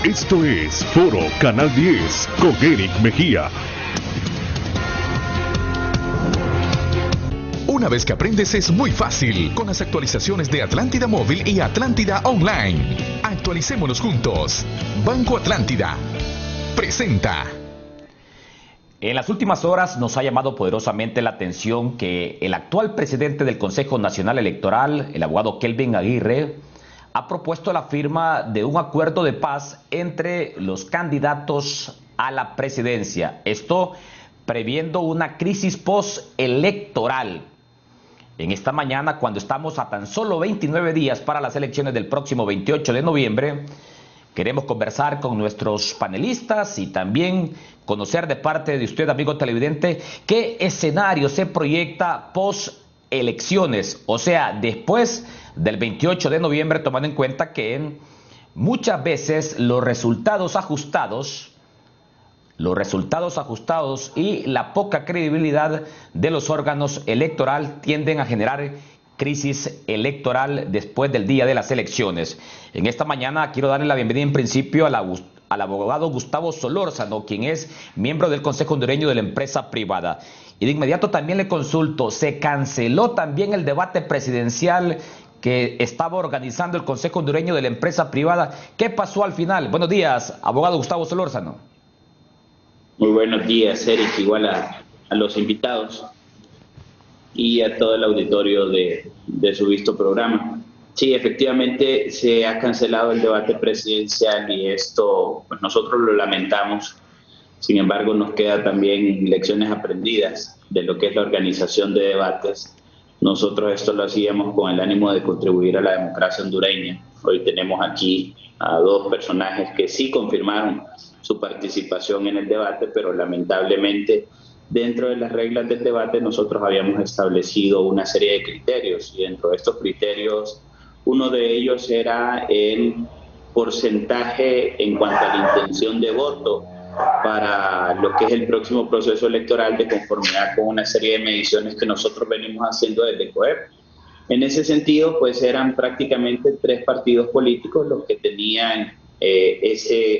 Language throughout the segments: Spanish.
Esto es Foro Canal 10 con Eric Mejía. Una vez que aprendes es muy fácil con las actualizaciones de Atlántida Móvil y Atlántida Online. Actualicémonos juntos. Banco Atlántida presenta. En las últimas horas nos ha llamado poderosamente la atención que el actual presidente del Consejo Nacional Electoral, el abogado Kelvin Aguirre, ha propuesto la firma de un acuerdo de paz entre los candidatos a la presidencia. Esto previendo una crisis postelectoral. En esta mañana, cuando estamos a tan solo 29 días para las elecciones del próximo 28 de noviembre, queremos conversar con nuestros panelistas y también conocer de parte de usted, amigo televidente, qué escenario se proyecta post-elecciones, o sea, después del 28 de noviembre, tomando en cuenta que muchas veces los resultados ajustados y la poca credibilidad de los órganos electorales tienden a generar crisis electoral después del día de las elecciones. En esta mañana quiero darle la bienvenida en principio al abogado Gustavo Solórzano, quien es miembro del Consejo Hondureño de la Empresa Privada. Y de inmediato también le consulto, ¿se canceló también el debate presidencial que estaba organizando el Consejo Hondureño de la Empresa Privada? ¿Qué pasó al final? Buenos días, abogado Gustavo Solórzano. Muy buenos días, Eric, igual a los invitados y a todo el auditorio de su visto programa. Sí, efectivamente se ha cancelado el debate presidencial y esto pues nosotros lo lamentamos. Sin embargo, nos queda también lecciones aprendidas de lo que es la organización de debates. Nosotros esto lo hacíamos con el ánimo de contribuir a la democracia hondureña. Hoy tenemos aquí a dos personajes que sí confirmaron su participación en el debate, pero lamentablemente dentro de las reglas del debate nosotros habíamos establecido una serie de criterios y dentro de estos criterios uno de ellos era el porcentaje en cuanto a la intención de voto para lo que es el próximo proceso electoral de conformidad con una serie de mediciones que nosotros venimos haciendo desde COEP. En ese sentido, pues eran prácticamente 3 partidos políticos los que tenían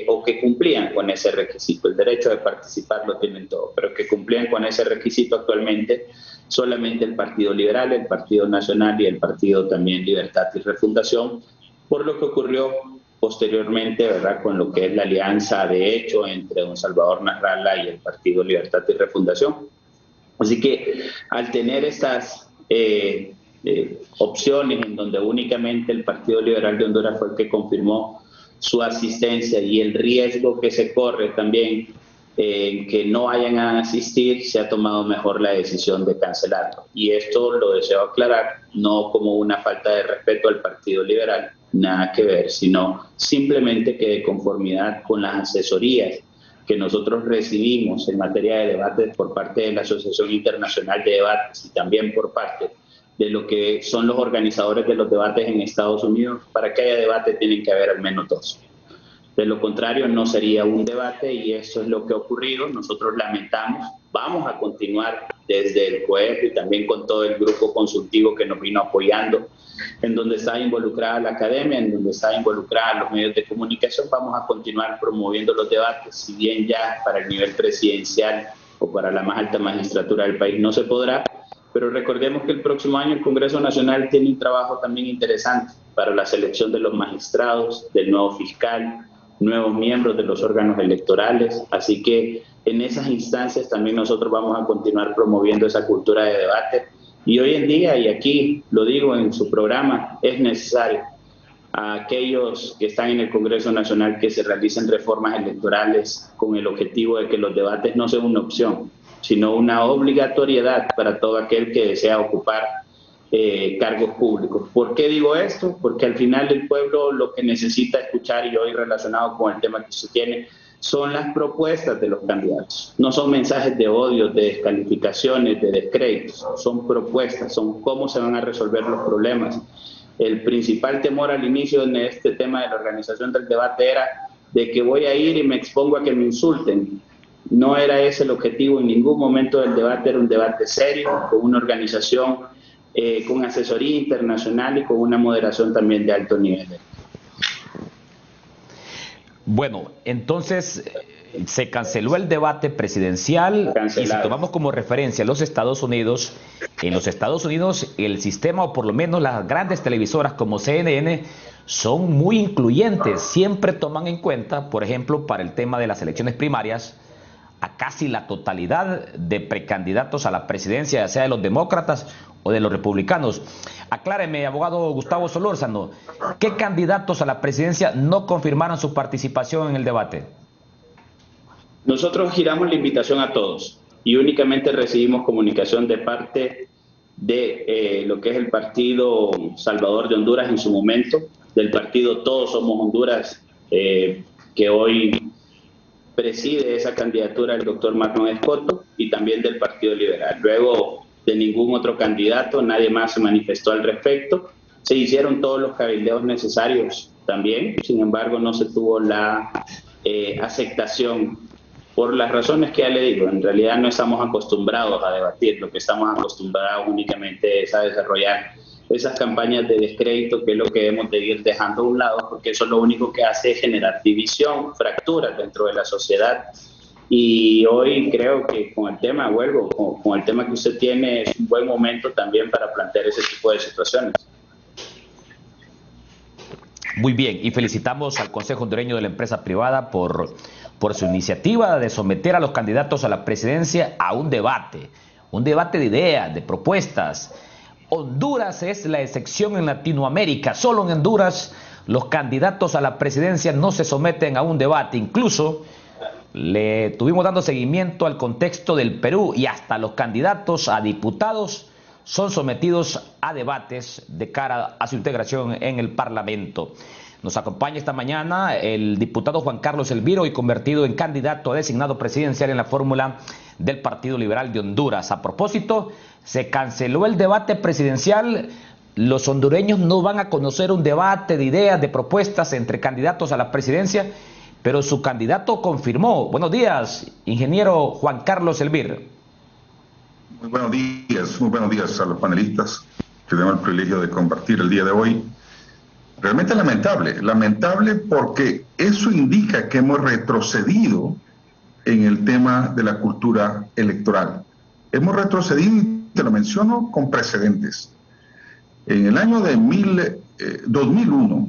o que cumplían con ese requisito. El derecho de participar lo tienen todos, pero que cumplían con ese requisito actualmente solamente el Partido Liberal, el Partido Nacional y el Partido también Libertad y Refundación, por lo que ocurrió posteriormente, ¿verdad?, con lo que es la alianza de hecho entre don Salvador Nasralla y el Partido Libertad y Refundación. Así que al tener estas opciones en donde únicamente el Partido Liberal de Honduras fue el que confirmó su asistencia y el riesgo que se corre también que no vayan a asistir, se ha tomado mejor la decisión de cancelarlo. Y esto lo deseo aclarar, no como una falta de respeto al Partido Liberal, nada que ver, sino simplemente que de conformidad con las asesorías que nosotros recibimos en materia de debates por parte de la Asociación Internacional de Debates y también por parte de lo que son los organizadores de los debates en Estados Unidos, para que haya debate tienen que haber al menos 2. De lo contrario no sería un debate y eso es lo que ha ocurrido. Nosotros lamentamos, vamos a continuar desde el COEP y también con todo el grupo consultivo que nos vino apoyando, en donde está involucrada la academia, en donde está involucrada los medios de comunicación. Vamos a continuar promoviendo los debates, si bien ya para el nivel presidencial o para la más alta magistratura del país no se podrá, pero recordemos que el próximo año el Congreso Nacional tiene un trabajo también interesante para la selección de los magistrados, del nuevo fiscal, nuevos miembros de los órganos electorales, así que en esas instancias también nosotros vamos a continuar promoviendo esa cultura de debate. Y hoy en día, y aquí lo digo en su programa, es necesario a aquellos que están en el Congreso Nacional que se realicen reformas electorales con el objetivo de que los debates no sean una opción, sino una obligatoriedad para todo aquel que desea ocupar cargos públicos. ¿Por qué digo esto? Porque al final el pueblo lo que necesita escuchar, y hoy relacionado con el tema que se tiene, son las propuestas de los candidatos. No son mensajes de odio, de descalificaciones, de descréditos, son propuestas, son cómo se van a resolver los problemas. El principal temor al inicio en este tema de la organización del debate era de que voy a ir y me expongo a que me insulten. No era ese el objetivo en ningún momento del debate, era un debate serio, con una organización, con asesoría internacional y con una moderación también de alto nivel. Bueno, entonces se canceló el debate presidencial. Cancelado. Y si tomamos como referencia los Estados Unidos, en los Estados Unidos el sistema, o por lo menos las grandes televisoras como CNN, son muy incluyentes. Siempre toman en cuenta, por ejemplo, para el tema de las elecciones primarias, a casi la totalidad de precandidatos a la presidencia, ya sea de los demócratas o de los republicanos. Acláreme, abogado Gustavo Solórzano, ¿qué candidatos a la presidencia no confirmaron su participación en el debate? Nosotros giramos la invitación a todos y únicamente recibimos comunicación de parte de lo que es el Partido Salvador de Honduras en su momento, del partido Todos Somos Honduras, que hoy preside esa candidatura el doctor Marlon Escoto, y también del Partido Liberal. Luego de ningún otro candidato, nadie más se manifestó al respecto. Se hicieron todos los cabildeos necesarios también, sin embargo no se tuvo la aceptación, por las razones que ya le digo. En realidad no estamos acostumbrados a debatir, lo que estamos acostumbrados únicamente es a desarrollar esas campañas de descrédito, que es lo que debemos de ir dejando a un lado, porque eso lo único que hace es generar división, fracturas dentro de la sociedad. Y hoy creo que con el tema, vuelvo, con el tema que usted tiene, es un buen momento también para plantear ese tipo de situaciones. Muy bien, y felicitamos al Consejo Hondureño de la Empresa Privada por su iniciativa de someter a los candidatos a la presidencia a un debate de ideas, de propuestas. Honduras es la excepción en Latinoamérica. Solo en Honduras los candidatos a la presidencia no se someten a un debate. Incluso le estuvimos dando seguimiento al contexto del Perú, y hasta los candidatos a diputados son sometidos a debates de cara a su integración en el Parlamento. Nos acompaña esta mañana el diputado Juan Carlos Elviro, hoy convertido en candidato a designado presidencial en la fórmula del Partido Liberal de Honduras. A propósito, se canceló el debate presidencial. Los hondureños no van a conocer un debate de ideas, de propuestas entre candidatos a la presidencia, pero su candidato confirmó. Buenos días, ingeniero Juan Carlos Elviro. Muy buenos días a los panelistas que tenemos el privilegio de compartir el día de hoy. Realmente lamentable porque eso indica que hemos retrocedido en el tema de la cultura electoral. Hemos retrocedido, y te lo menciono, con precedentes. En el año de 2001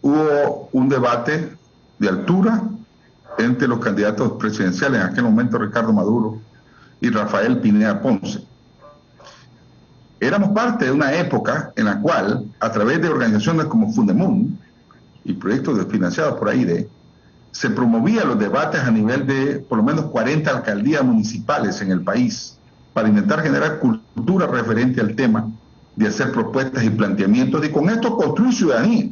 hubo un debate de altura entre los candidatos presidenciales, en aquel momento Ricardo Maduro y Rafael Pineda Ponce. Éramos parte de una época en la cual, a través de organizaciones como Fundemun y proyectos financiados por AIDE, se promovían los debates a nivel de por lo menos 40 alcaldías municipales en el país, para intentar generar cultura referente al tema, de hacer propuestas y planteamientos, y con esto construir ciudadanía.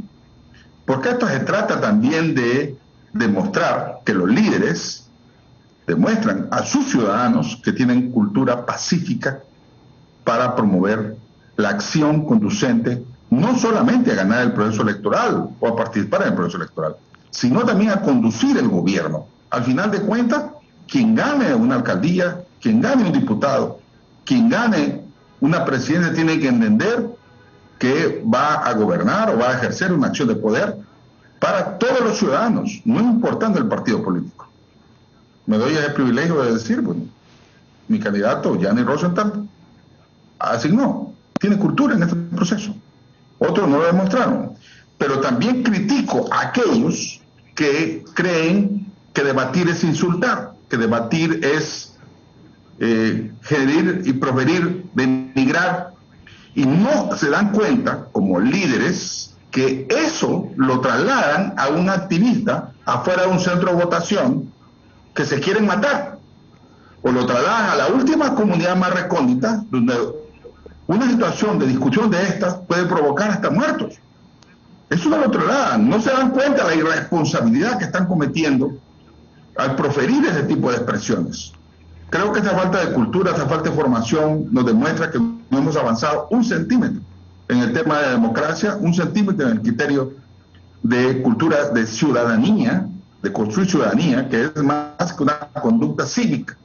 Porque esto se trata también de demostrar que los líderes demuestran a sus ciudadanos que tienen cultura pacífica para promover la acción conducente no solamente a ganar el proceso electoral o a participar en el proceso electoral, sino también a conducir el gobierno. Al final de cuentas, quien gane una alcaldía, quien gane un diputado, quien gane una presidencia, tiene que entender que va a gobernar o va a ejercer una acción de poder para todos los ciudadanos, no importando el partido político. Me doy el privilegio de decir, bueno, mi candidato, Gianni Rosenthal, asignó, tiene cultura en este proceso. Otros no lo demostraron. Pero también critico a aquellos que creen que debatir es insultar, que debatir es gerir y proferir, denigrar, y no se dan cuenta, como líderes, que eso lo trasladan a un activista afuera de un centro de votación que se quieren matar, o lo trasladan a la última comunidad más recóndita, donde una situación de discusión de estas puede provocar hasta muertos. Eso no lo trasladan, no se dan cuenta de la irresponsabilidad que están cometiendo al proferir ese tipo de expresiones. Creo que esta falta de cultura, esta falta de formación nos demuestra que no hemos avanzado un centímetro en el tema de la democracia, un centímetro en el criterio de cultura de ciudadanía, de construir ciudadanía, que es más que una conducta cívica.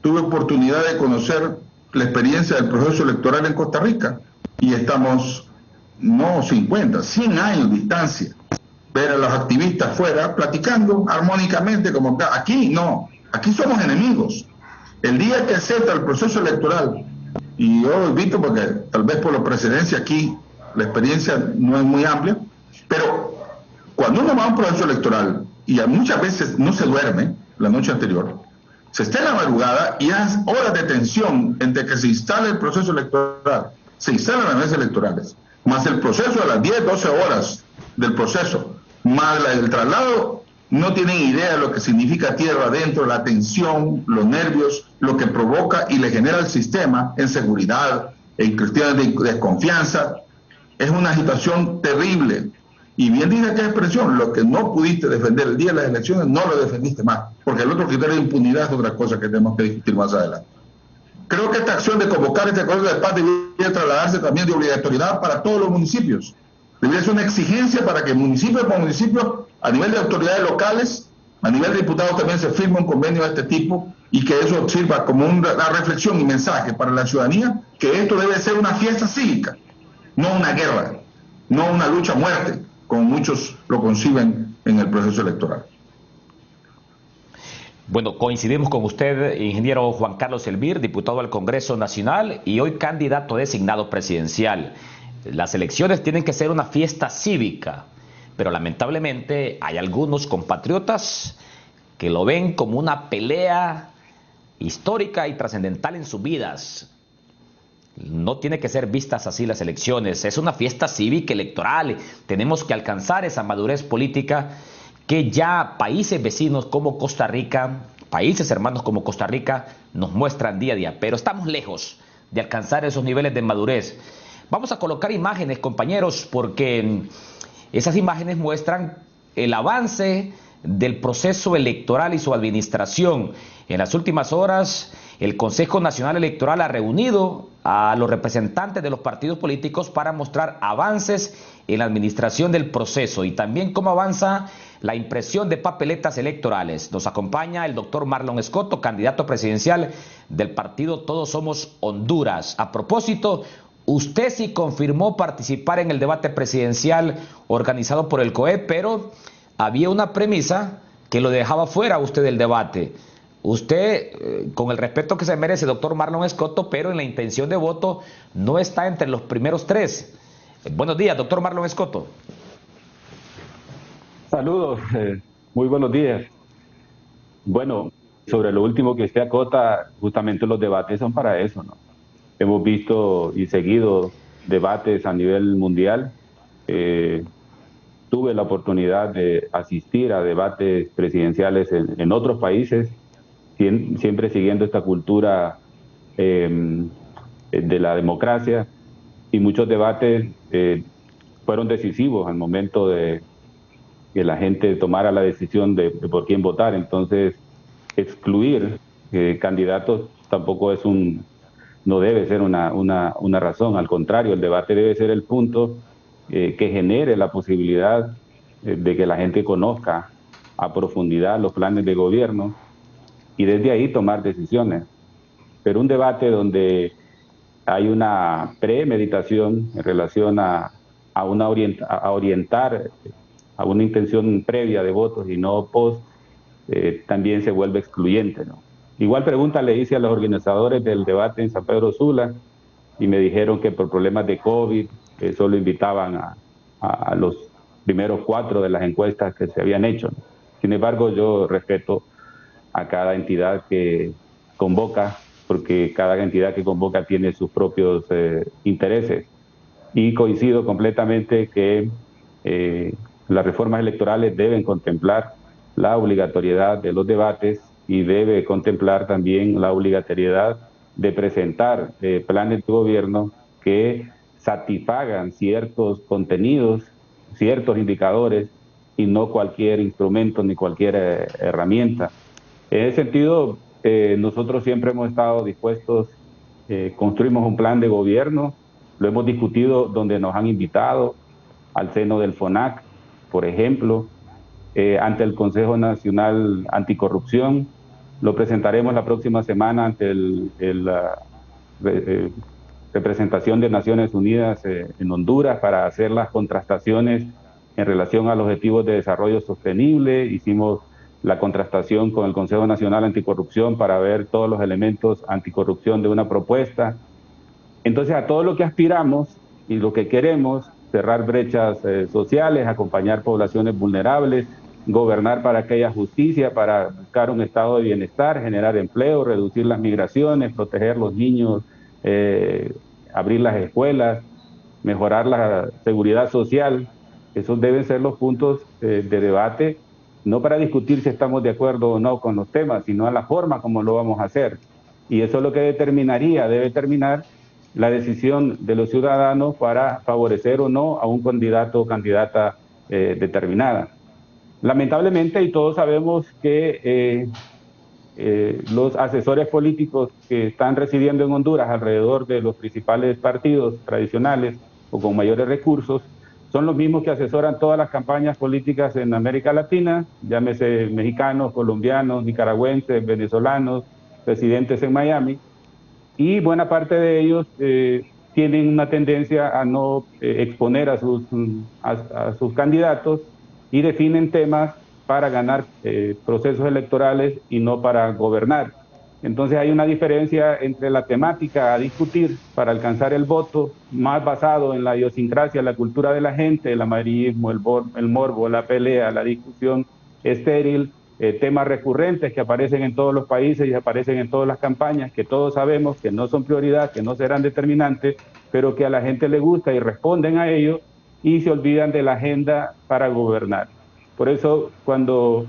Tuve oportunidad de conocer la experiencia del proceso electoral en Costa Rica y estamos, no 50, 100 años de distancia ver a los activistas fuera platicando armónicamente como acá. Aquí no, aquí somos enemigos. El día que acepta el proceso electoral, y yo invito porque tal vez por la presidencia aquí la experiencia no es muy amplia, pero cuando uno va a un proceso electoral y muchas veces no se duerme la noche anterior, se está en la madrugada y hay horas de tensión entre que se instala el proceso electoral, se instalan las mesas electorales, más el proceso de las 10, 12 horas del proceso, más el traslado, no tienen idea de lo que significa tierra adentro, la tensión, los nervios, lo que provoca y le genera al sistema en seguridad, en cuestiones de desconfianza. Es una situación terrible. Y bien dice aquella expresión, lo que no pudiste defender el día de las elecciones, no lo defendiste más, porque el otro criterio de impunidad es otra cosa que tenemos que discutir más adelante. Creo que esta acción de convocar este acuerdo de paz debería trasladarse también de obligatoriedad para todos los municipios. Debería ser una exigencia para que municipio por municipio, a nivel de autoridades locales, a nivel de diputados también se firme un convenio de este tipo y que eso sirva como una reflexión y mensaje para la ciudadanía, que esto debe ser una fiesta cívica, no una guerra, no una lucha a muerte, como muchos lo conciben en el proceso electoral. Bueno, coincidimos con usted, ingeniero Juan Carlos Elvir, diputado al Congreso Nacional y hoy candidato designado presidencial. Las elecciones tienen que ser una fiesta cívica, pero lamentablemente hay algunos compatriotas que lo ven como una pelea histórica y trascendental en sus vidas. No tiene que ser vistas así las elecciones, es una fiesta cívica electoral. Tenemos que alcanzar esa madurez política que ya países vecinos como Costa Rica, países hermanos como Costa Rica, nos muestran día a día, pero estamos lejos de alcanzar esos niveles de madurez. Vamos a colocar imágenes, compañeros, porque esas imágenes muestran el avance del proceso electoral y su administración. En las últimas horas, el Consejo Nacional Electoral ha reunido a los representantes de los partidos políticos para mostrar avances en la administración del proceso y también cómo avanza la impresión de papeletas electorales. Nos acompaña el doctor Marlon Escoto, candidato presidencial del partido Todos Somos Honduras. A propósito, usted sí confirmó participar en el debate presidencial organizado por el COE, pero había una premisa que lo dejaba fuera usted del debate. Usted, con el respeto que se merece, doctor Marlon Escoto, pero en la intención de voto no está entre los primeros tres. Buenos días, doctor Marlon Escoto. Saludos, muy buenos días. Bueno, sobre lo último que usted acota, justamente los debates son para eso, ¿no? Hemos visto y seguido debates a nivel mundial. Tuve la oportunidad de asistir a debates presidenciales en otros países, siempre siguiendo esta cultura de la democracia, y muchos debates fueron decisivos al momento de que la gente tomara la decisión de por quién votar. Entonces, excluir candidatos tampoco es no debe ser una razón. Al contrario, el debate debe ser el punto que genere la posibilidad de que la gente conozca a profundidad los planes de gobierno y desde ahí tomar decisiones. Pero un debate donde hay una premeditación en relación a orientar a una intención previa de votos y no post, también se vuelve excluyente, ¿no? Igual pregunta le hice a los organizadores del debate en San Pedro Sula y me dijeron que por problemas de COVID solo invitaban a los primeros 4 de las encuestas que se habían hecho, ¿no? Sin embargo, yo respeto a cada entidad que convoca, porque cada entidad que convoca tiene sus propios intereses. Y coincido completamente que las reformas electorales deben contemplar la obligatoriedad de los debates y debe contemplar también la obligatoriedad de presentar planes de gobierno que satisfagan ciertos contenidos, ciertos indicadores y no cualquier instrumento ni cualquier herramienta. En ese sentido, nosotros siempre hemos estado dispuestos, construimos un plan de gobierno, lo hemos discutido donde nos han invitado, al seno del FONAC, por ejemplo, ante el Consejo Nacional Anticorrupción. Lo presentaremos la próxima semana ante la representación de Naciones Unidas en Honduras para hacer las contrastaciones en relación a los objetivos de desarrollo sostenible, hicimos la contrastación con el Consejo Nacional Anticorrupción para ver todos los elementos anticorrupción de una propuesta. Entonces, a todo lo que aspiramos y lo que queremos, cerrar brechas sociales, acompañar poblaciones vulnerables, gobernar para que haya justicia, para buscar un estado de bienestar, generar empleo, reducir las migraciones, proteger los niños, abrir las escuelas, mejorar la seguridad social. Esos deben ser los puntos de debate, no para discutir si estamos de acuerdo o no con los temas, sino a la forma como lo vamos a hacer. Y eso es lo que debe determinar la decisión de los ciudadanos para favorecer o no a un candidato o candidata determinada. Lamentablemente, y todos sabemos que los asesores políticos que están residiendo en Honduras alrededor de los principales partidos tradicionales o con mayores recursos, son los mismos que asesoran todas las campañas políticas en América Latina, llámese mexicanos, colombianos, nicaragüenses, venezolanos, residentes en Miami, y buena parte de ellos tienen una tendencia a no exponer a sus candidatos y definen temas para ganar procesos electorales y no para gobernar. Entonces hay una diferencia entre la temática a discutir para alcanzar el voto, más basado en la idiosincrasia, la cultura de la gente, el amarillismo, el morbo, la pelea, la discusión estéril, temas recurrentes que aparecen en todos los países y aparecen en todas las campañas, que todos sabemos que no son prioridad, que no serán determinantes, pero que a la gente le gusta y responden a ello y se olvidan de la agenda para gobernar. Por eso, cuando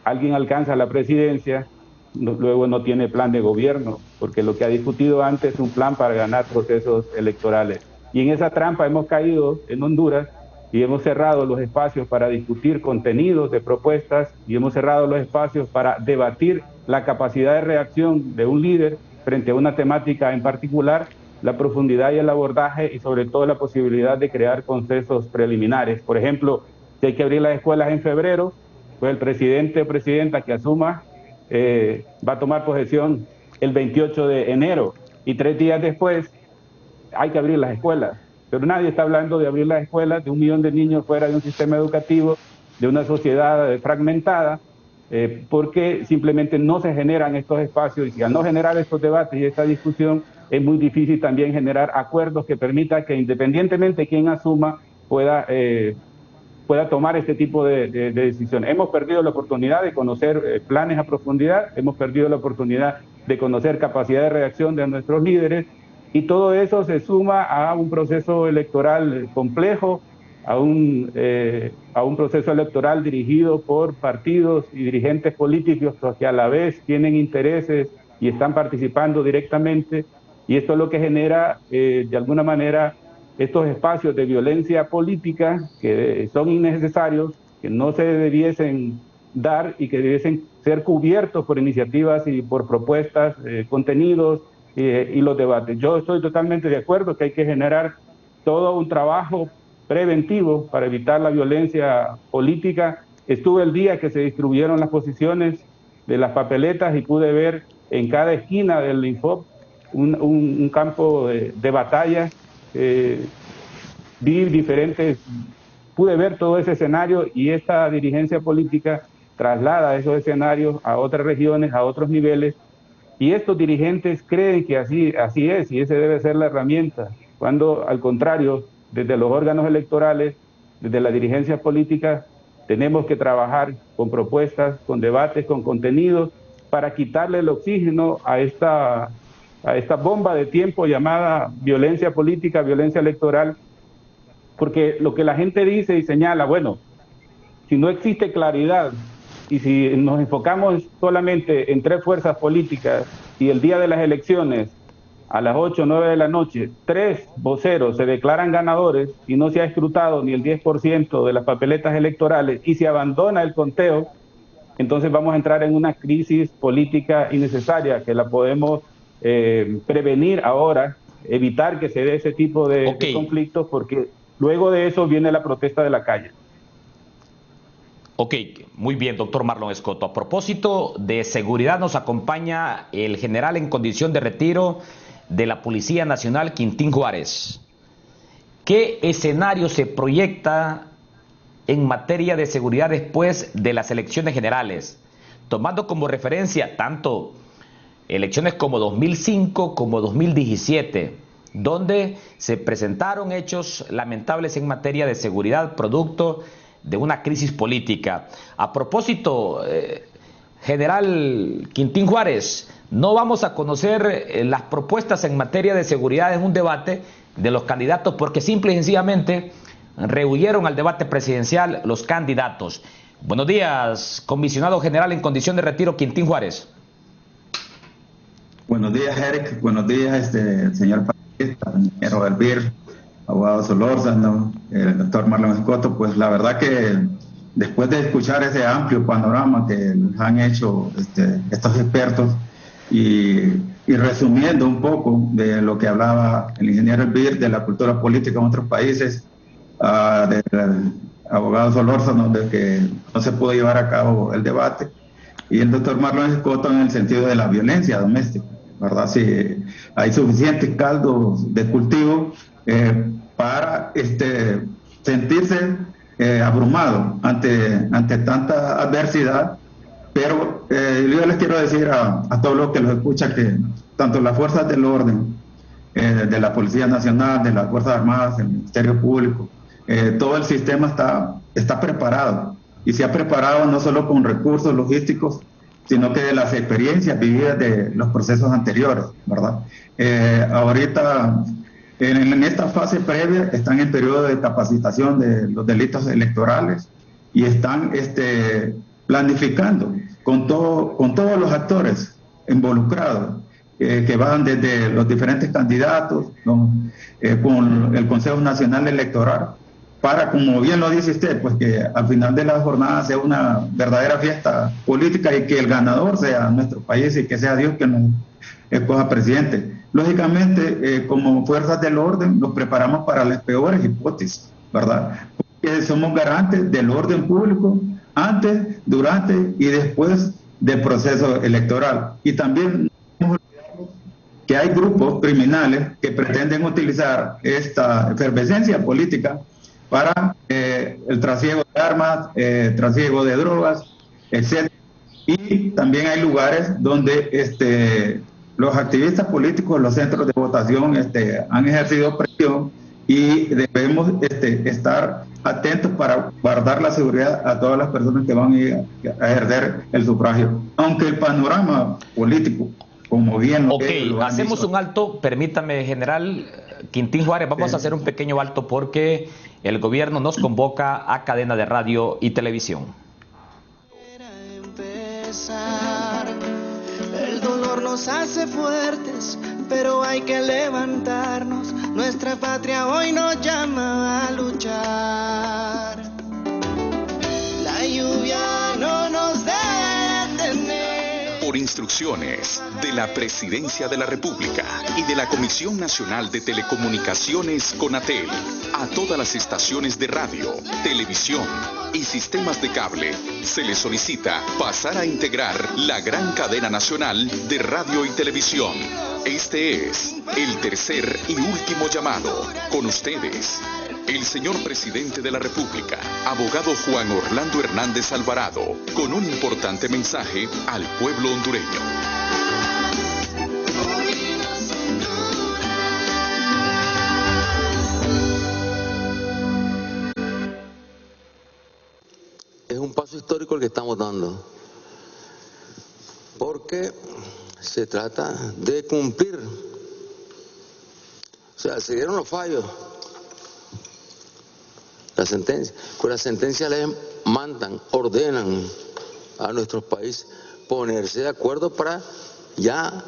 alguien alcanza la presidencia, luego no tiene plan de gobierno, porque lo que ha discutido antes es un plan para ganar procesos electorales. Y en esa trampa hemos caído en Honduras y hemos cerrado los espacios para discutir contenidos de propuestas y hemos cerrado los espacios para debatir la capacidad de reacción de un líder frente a una temática en particular, la profundidad y el abordaje y sobre todo la posibilidad de crear consensos preliminares. Por ejemplo, si hay que abrir las escuelas en febrero, pues el presidente o presidenta que asuma va a tomar posesión el 28 de enero y 3 días después hay que abrir las escuelas. Pero nadie está hablando de abrir las escuelas, de 1 millón de niños fuera de un sistema educativo, de una sociedad fragmentada, porque simplemente no se generan estos espacios y al no generar estos debates y esta discusión es muy difícil también generar acuerdos que permitan que independientemente de quién asuma pueda tomar este tipo de decisiones. Hemos perdido la oportunidad de conocer planes a profundidad, hemos perdido la oportunidad de conocer capacidad de reacción de nuestros líderes y todo eso se suma a un proceso electoral complejo, a un proceso electoral dirigido por partidos y dirigentes políticos que a la vez tienen intereses y están participando directamente y esto es lo que genera de alguna manera estos espacios de violencia política que son innecesarios, que no se debiesen dar y que debiesen ser cubiertos por iniciativas y por propuestas, contenidos y los debates. Yo estoy totalmente de acuerdo que hay que generar todo un trabajo preventivo para evitar la violencia política. Estuve el día que se distribuyeron las posiciones de las papeletas y pude ver en cada esquina del Infop un campo de batalla. Pude ver todo ese escenario y esta dirigencia política traslada esos escenarios a otras regiones, a otros niveles, y estos dirigentes creen que así es y esa debe ser la herramienta, cuando al contrario, desde los órganos electorales, desde las dirigencias políticas, tenemos que trabajar con propuestas, con debates, con contenidos, para quitarle el oxígeno a esta bomba de tiempo llamada violencia política, violencia electoral, porque lo que la gente dice y señala, bueno, si no existe claridad y si nos enfocamos solamente en 3 fuerzas políticas y el día de las elecciones a las 8 o 9 de la noche, 3 voceros se declaran ganadores y no se ha escrutado ni el 10% de las papeletas electorales y se abandona el conteo, entonces vamos a entrar en una crisis política innecesaria que la podemos prevenir ahora, evitar que se dé ese tipo de conflictos, porque luego de eso viene la protesta de la calle. Ok, muy bien, doctor Marlon Escoto. A propósito de seguridad, nos acompaña el general en condición de retiro de la Policía Nacional, Quintín Juárez. ¿Qué escenario se proyecta en materia de seguridad después de las elecciones generales, tomando como referencia tanto elecciones como 2005 como 2017, donde se presentaron hechos lamentables en materia de seguridad producto de una crisis política. A propósito, General Quintín Juárez, no vamos a conocer las propuestas en materia de seguridad en un debate de los candidatos porque simple y sencillamente rehuyeron al debate presidencial los candidatos. Buenos días, comisionado general en condición de retiro, Quintín Juárez. Buenos días, Eric. Buenos días, señor panelista, ingeniero Elvir, abogado Solórzano, el doctor Marlon Escoto. Pues la verdad que después de escuchar ese amplio panorama que han hecho estos expertos y resumiendo un poco de lo que hablaba el ingeniero Elvir de la cultura política en otros países, del abogado Solórzano, de que no se pudo llevar a cabo el debate, y el doctor Marlon Escoto en el sentido de la violencia doméstica, ¿verdad? Si hay suficiente caldo de cultivo para sentirse abrumado ante tanta adversidad, pero yo les quiero decir a todos los que los escuchan que tanto las fuerzas del orden, de la Policía Nacional, de las Fuerzas Armadas, del Ministerio Público, todo el sistema está preparado, y se ha preparado no solo con recursos logísticos, sino que de las experiencias vividas de los procesos anteriores, ¿verdad? Ahorita, en esta fase previa, están en periodo de capacitación de los delitos electorales y están planificando con todos los actores involucrados, que van desde los diferentes candidatos, con el Consejo Nacional Electoral, para, como bien lo dice usted, pues que al final de la jornada sea una verdadera fiesta política y que el ganador sea nuestro país y que sea Dios que nos escoja presidente. Lógicamente, como fuerzas del orden, nos preparamos para las peores hipótesis, ¿verdad? Porque somos garantes del orden público antes, durante y después del proceso electoral. Y también que hay grupos criminales que pretenden utilizar esta efervescencia política para el trasiego de armas, trasiego de drogas, etc. Y también hay lugares donde los activistas políticos, los centros de votación han ejercido presión, y debemos estar atentos para guardar la seguridad a todas las personas que van a ejercer el sufragio. Aunque el panorama político, como bien lo hacemos un alto, permítame, general Quintín Juárez, vamos a hacer un pequeño alto porque el gobierno nos convoca a cadena de radio y televisión. El dolor nos hace fuertes, pero hay que levantarnos. Nuestra patria hoy nos llama a luchar. La lluvia no nos debe detener. Por instrucciones de la Presidencia de la República y de la Comisión Nacional de Telecomunicaciones CONATEL, a todas las estaciones de radio, televisión y sistemas de cable se les solicita pasar a integrar la gran cadena nacional de radio y televisión. Este es el tercer y último llamado. Con ustedes, el señor presidente de la República, abogado Juan Orlando Hernández Alvarado, con un importante mensaje al pueblo hondureño. Es un paso histórico el que estamos dando, porque se trata de cumplir. O sea, se dieron los fallos, la sentencia. Con la sentencia les mandan, ordenan a nuestros países ponerse de acuerdo para ya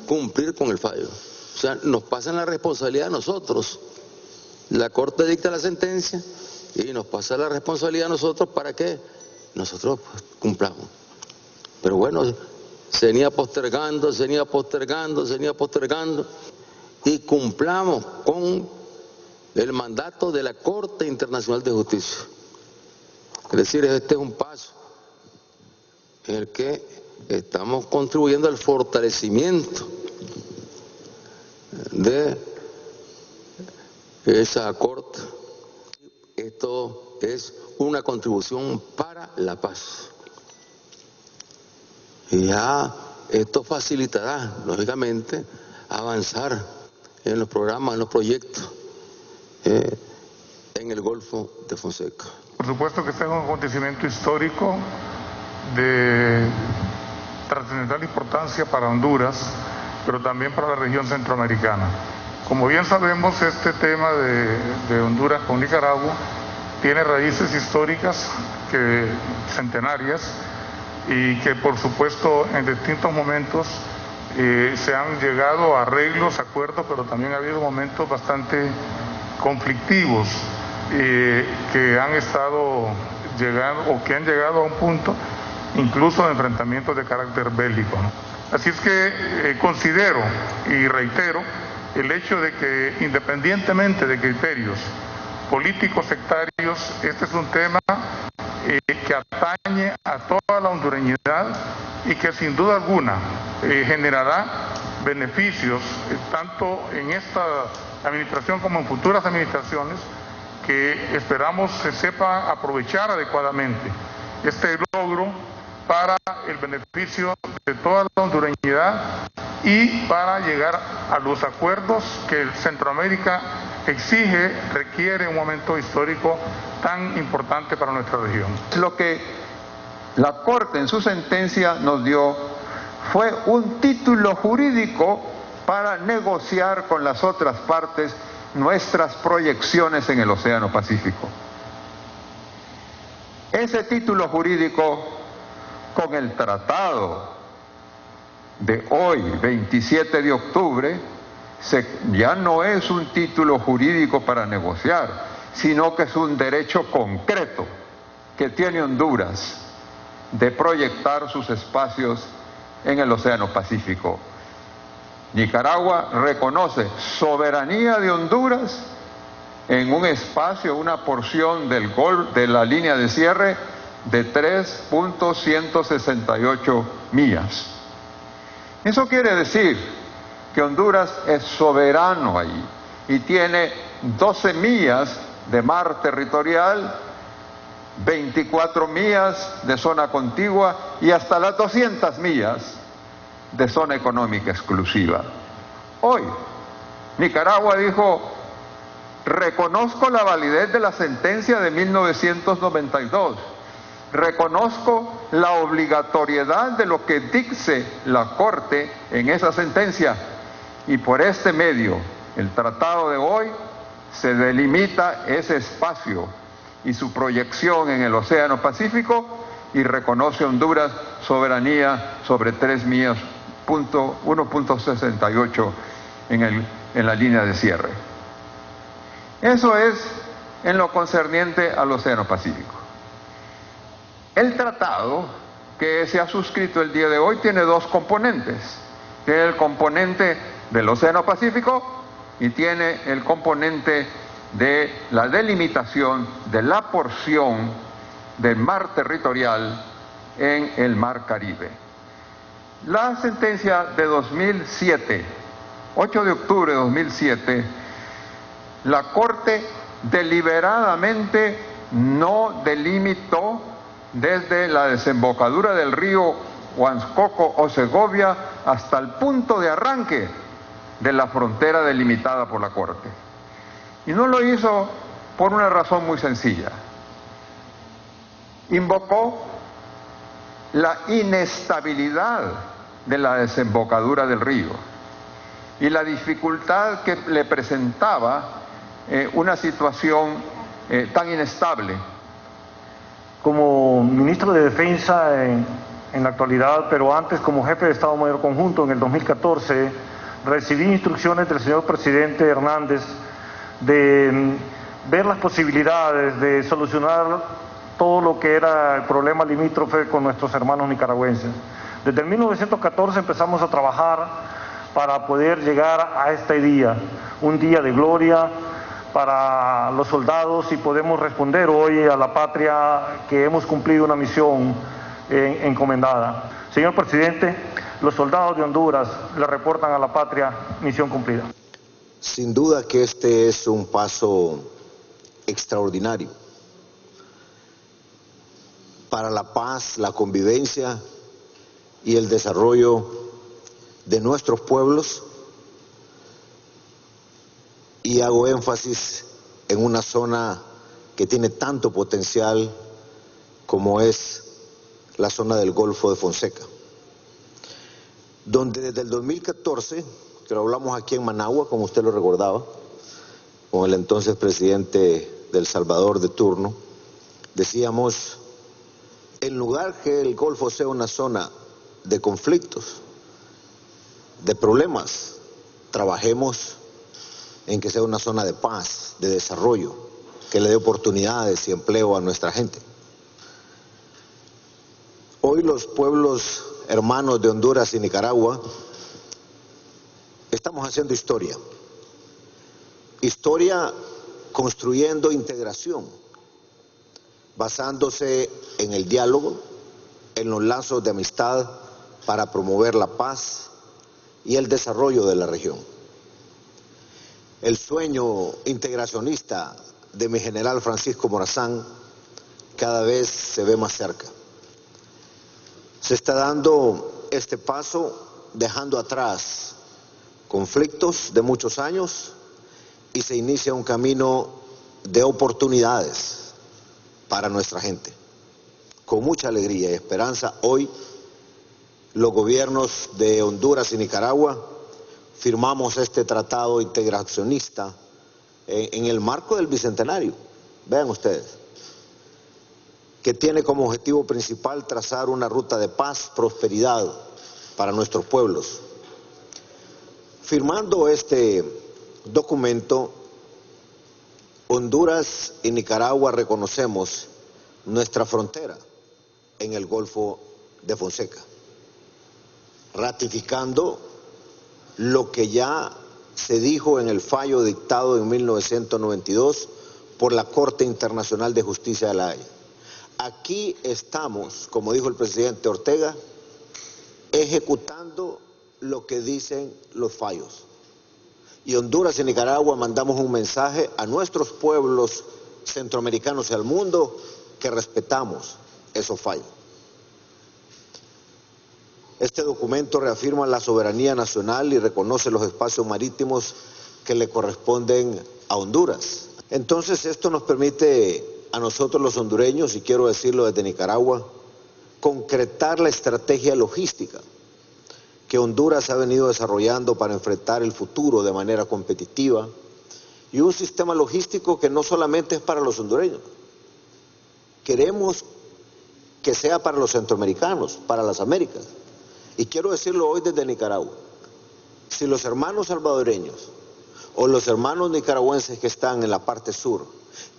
cumplir con el fallo. O sea, nos pasan la responsabilidad a nosotros. La Corte dicta la sentencia y nos pasa la responsabilidad a nosotros para que nosotros cumplamos. Pero bueno, se venía postergando y cumplamos con el mandato de la Corte Internacional de Justicia. Es decir, este es un paso en el que estamos contribuyendo al fortalecimiento de esa Corte. Esto es una contribución para la paz. Y ya esto facilitará, lógicamente, avanzar en los programas, en los proyectos en el Golfo de Fonseca. Por supuesto que este es un acontecimiento histórico de trascendental importancia para Honduras, pero también para la región centroamericana. Como bien sabemos, este tema de Honduras con Nicaragua tiene raíces históricas centenarias y que por supuesto en distintos momentos se han llegado a arreglos, acuerdos, pero también ha habido momentos bastante conflictivos que han estado llegando o que han llegado a un punto incluso de enfrentamientos de carácter bélico, ¿no? Así es que considero y reitero el hecho de que independientemente de criterios políticos sectarios, este es un tema que atañe a toda la hondureñidad y que sin duda alguna generará beneficios tanto en esta administración como en futuras administraciones, que esperamos se sepa aprovechar adecuadamente este logro para el beneficio de toda la hondureñidad y para llegar a los acuerdos que Centroamérica exige, requiere un momento histórico tan importante para nuestra región. Lo que la Corte en su sentencia nos dio fue un título jurídico para negociar con las otras partes nuestras proyecciones en el Océano Pacífico. Ese título jurídico, con el tratado de hoy, 27 de octubre, ya no es un título jurídico para negociar, sino que es un derecho concreto que tiene Honduras de proyectar sus espacios en el Océano Pacífico. Nicaragua reconoce soberanía de Honduras en un espacio, una porción de la línea de cierre de 3.168 millas. Eso quiere decir que Honduras es soberano ahí y tiene 12 millas de mar territorial, 24 millas de zona contigua y hasta las 200 millas de zona económica exclusiva. Hoy, Nicaragua dijo: reconozco la validez de la sentencia de 1992, reconozco la obligatoriedad de lo que dice la Corte en esa sentencia, y por este medio, el tratado de hoy, se delimita ese espacio y su proyección en el Océano Pacífico y reconoce a Honduras soberanía sobre 3 millas, 1.68 en la línea de cierre. Eso es en lo concerniente al Océano Pacífico. El tratado que se ha suscrito el día de hoy tiene dos componentes. Tiene el componente del Océano Pacífico y tiene el componente de la delimitación de la porción del mar territorial en el Mar Caribe. La sentencia de 2007, 8 de octubre de 2007, la Corte deliberadamente no delimitó desde la desembocadura del río Huanscoco o Segovia hasta el punto de arranque de la frontera delimitada por la Corte. Y no lo hizo por una razón muy sencilla. Invocó la inestabilidad de la desembocadura del río y la dificultad que le presentaba una situación tan inestable. Como ministro de Defensa en la actualidad, pero antes como jefe de Estado Mayor Conjunto en el 2014, recibí instrucciones del señor presidente Hernández de ver las posibilidades de solucionar todo lo que era el problema limítrofe con nuestros hermanos nicaragüenses. Desde el 1914 empezamos a trabajar para poder llegar a este día, un día de gloria para los soldados, y podemos responder hoy a la patria que hemos cumplido una misión encomendada. Señor presidente, los soldados de Honduras le reportan a la patria misión cumplida. Sin duda que este es un paso extraordinario. para la paz, la convivencia y el desarrollo de nuestros pueblos, y hago énfasis en una zona que tiene tanto potencial como es la zona del Golfo de Fonseca, donde desde el 2014, que lo hablamos aquí en Managua, como usted lo recordaba, con el entonces presidente de El Salvador de turno, decíamos, en lugar que el Golfo sea una zona de conflictos, de problemas, trabajemos en que sea una zona de paz, de desarrollo, que le dé oportunidades y empleo a nuestra gente. Hoy los pueblos hermanos de Honduras y Nicaragua estamos haciendo historia. Historia construyendo integración, basándose en el diálogo, en los lazos de amistad para promover la paz y el desarrollo de la región. El sueño integracionista de mi general Francisco Morazán cada vez se ve más cerca. Se está dando este paso dejando atrás conflictos de muchos años y se inicia un camino de oportunidades para nuestra gente. Con mucha alegría y esperanza, hoy los gobiernos de Honduras y Nicaragua firmamos este tratado integracionista en el marco del Bicentenario. Vean ustedes, que tiene como objetivo principal trazar una ruta de paz, prosperidad para nuestros pueblos. Firmando este documento, Honduras y Nicaragua reconocemos nuestra frontera en el Golfo de Fonseca, ratificando lo que ya se dijo en el fallo dictado en 1992 por la Corte Internacional de Justicia de La Haya. Aquí estamos, como dijo el presidente Ortega, ejecutando lo que dicen los fallos. Y Honduras y Nicaragua mandamos un mensaje a nuestros pueblos centroamericanos y al mundo que respetamos esos fallos. Este documento reafirma la soberanía nacional y reconoce los espacios marítimos que le corresponden a Honduras. Entonces esto nos permite a nosotros los hondureños, y quiero decirlo desde Nicaragua, concretar la estrategia logística que Honduras ha venido desarrollando para enfrentar el futuro de manera competitiva, y un sistema logístico que no solamente es para los hondureños. Queremos que sea para los centroamericanos, para las Américas. Y quiero decirlo hoy desde Nicaragua. Si los hermanos salvadoreños o los hermanos nicaragüenses que están en la parte sur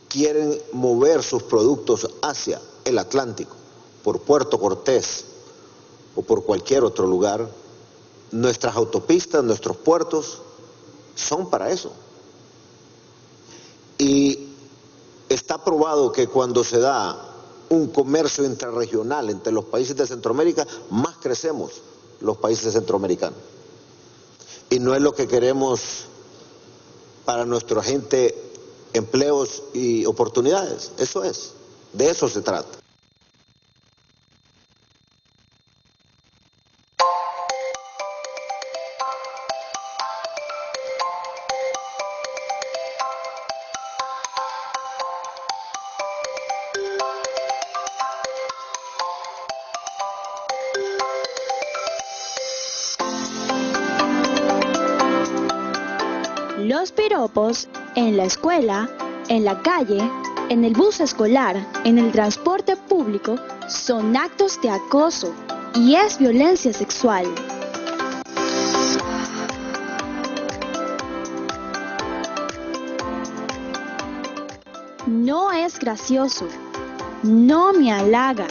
quieren mover sus productos hacia el Atlántico, por Puerto Cortés o por cualquier otro lugar, nuestras autopistas, nuestros puertos son para eso. Y está probado que cuando se da un comercio intrarregional entre los países de Centroamérica, más crecemos los países centroamericanos. Y no es lo que queremos para nuestra gente, empleos y oportunidades. Eso es, de eso se trata. Los piropos en la escuela, en la calle, en el bus escolar, en el transporte público, son actos de acoso y es violencia sexual. No es gracioso, no me halaga,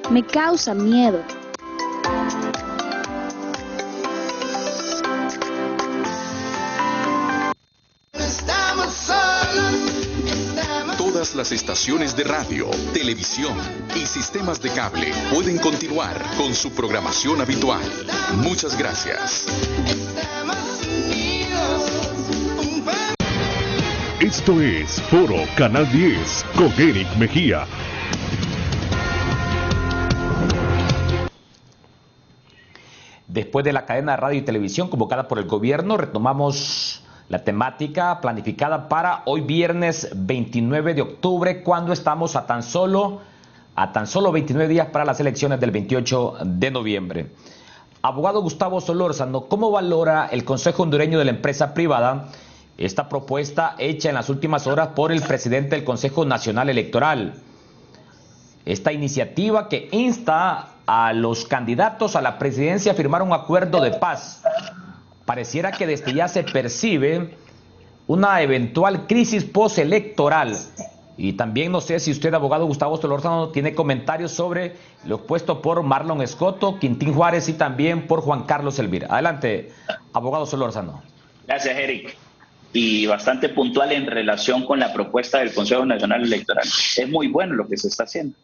me causa miedo. Todas las estaciones de radio, televisión y sistemas de cable pueden continuar con su programación habitual. Muchas gracias. Esto es Foro Canal 10 con Eric Mejía. Después de la cadena de radio y televisión convocada por el gobierno, retomamos la temática planificada para hoy viernes 29 de octubre, cuando estamos a tan solo 29 días para las elecciones del 28 de noviembre. Abogado Gustavo Solórzano, ¿cómo valora el Consejo Hondureño de la Empresa Privada esta propuesta hecha en las últimas horas por el presidente del Consejo Nacional Electoral? Esta iniciativa que insta a los candidatos a la presidencia a firmar un acuerdo de paz. Pareciera que desde ya se percibe una eventual crisis postelectoral. Y también no sé si usted, abogado Gustavo Solórzano, tiene comentarios sobre lo expuesto por Marlon Escoto, Quintín Juárez y también por Juan Carlos Elvira. Adelante, abogado Solórzano. Gracias, Eric. Y bastante puntual en relación con la propuesta del Consejo Nacional Electoral. Es muy bueno lo que se está haciendo.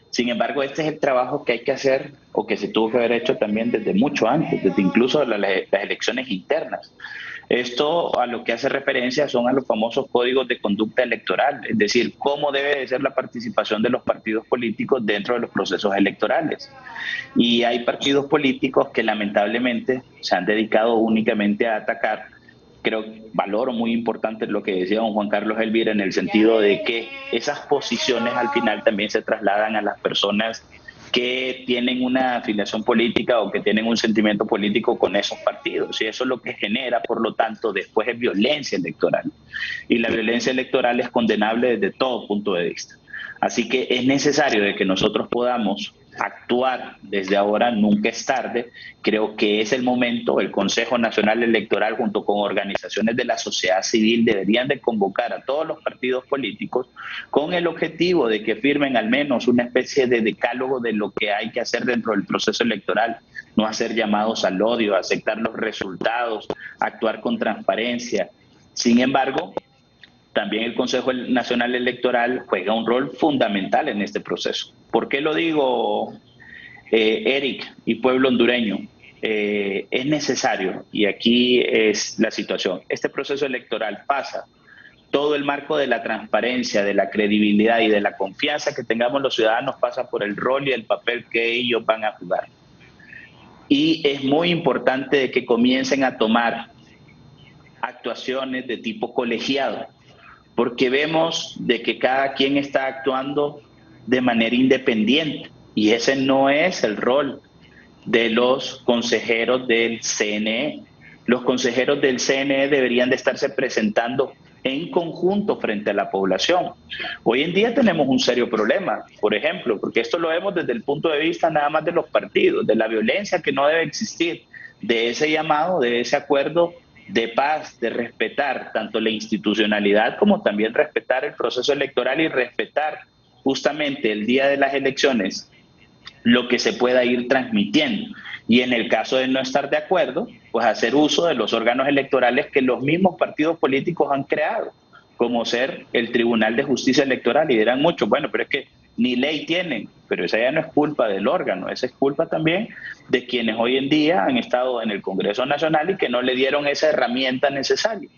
Sin embargo, este es el trabajo que hay que hacer o que se tuvo que haber hecho también desde mucho antes, desde incluso las elecciones internas. Esto a lo que hace referencia son a los famosos códigos de conducta electoral, es decir, cómo debe de ser la participación de los partidos políticos dentro de los procesos electorales. Y hay partidos políticos que lamentablemente se han dedicado únicamente a atacar. Creo que valoro muy importante lo que decía don Juan Carlos Elvira, en el sentido de que esas posiciones al final también se trasladan a las personas que tienen una afiliación política o que tienen un sentimiento político con esos partidos. Y eso es lo que genera, por lo tanto, después es violencia electoral. Y la violencia electoral es condenable desde todo punto de vista. Así que es necesario de que nosotros podamos actuar desde ahora, nunca es tarde. Creo que es el momento. El Consejo Nacional Electoral, junto con organizaciones de la sociedad civil, deberían de convocar a todos los partidos políticos con el objetivo de que firmen al menos una especie de decálogo de lo que hay que hacer dentro del proceso electoral. No hacer llamados al odio, aceptar los resultados, actuar con transparencia. Sin embargo, también el Consejo Nacional Electoral juega un rol fundamental en este proceso. ¿Por qué lo digo, Eric y pueblo hondureño? Es necesario, y aquí es la situación, este proceso electoral pasa todo el marco de la transparencia, de la credibilidad y de la confianza que tengamos los ciudadanos, pasa por el rol y el papel que ellos van a jugar. Y es muy importante que comiencen a tomar actuaciones de tipo colegiado, porque vemos de que cada quien está actuando de manera independiente, y ese no es el rol de los consejeros del CNE. Los consejeros del CNE deberían de estarse presentando en conjunto frente a la población. Hoy en día tenemos un serio problema, por ejemplo, porque esto lo vemos desde el punto de vista nada más de los partidos, de la violencia que no debe existir, de ese llamado, de ese acuerdo de paz, de respetar tanto la institucionalidad como también respetar el proceso electoral y respetar justamente el día de las elecciones lo que se pueda ir transmitiendo. Y en el caso de no estar de acuerdo, pues hacer uso de los órganos electorales que los mismos partidos políticos han creado, como ser el Tribunal de Justicia Electoral. Y dirán muchos, bueno, pero es que ni ley tienen, pero esa ya no es culpa del órgano, esa es culpa también de quienes hoy en día han estado en el Congreso Nacional y que no le dieron esa herramienta necesaria.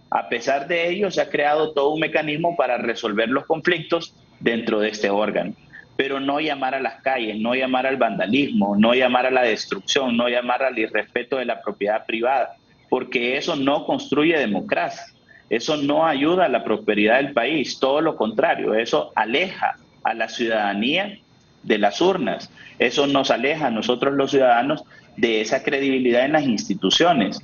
A pesar de ello, se ha creado todo un mecanismo para resolver los conflictos dentro de este órgano, pero no llamar a las calles, no llamar al vandalismo, no llamar a la destrucción, no llamar al irrespeto de la propiedad privada, porque eso no construye democracia, eso no ayuda a la prosperidad del país, todo lo contrario, eso aleja a la ciudadanía de las urnas. Eso nos aleja a nosotros los ciudadanos de esa credibilidad en las instituciones.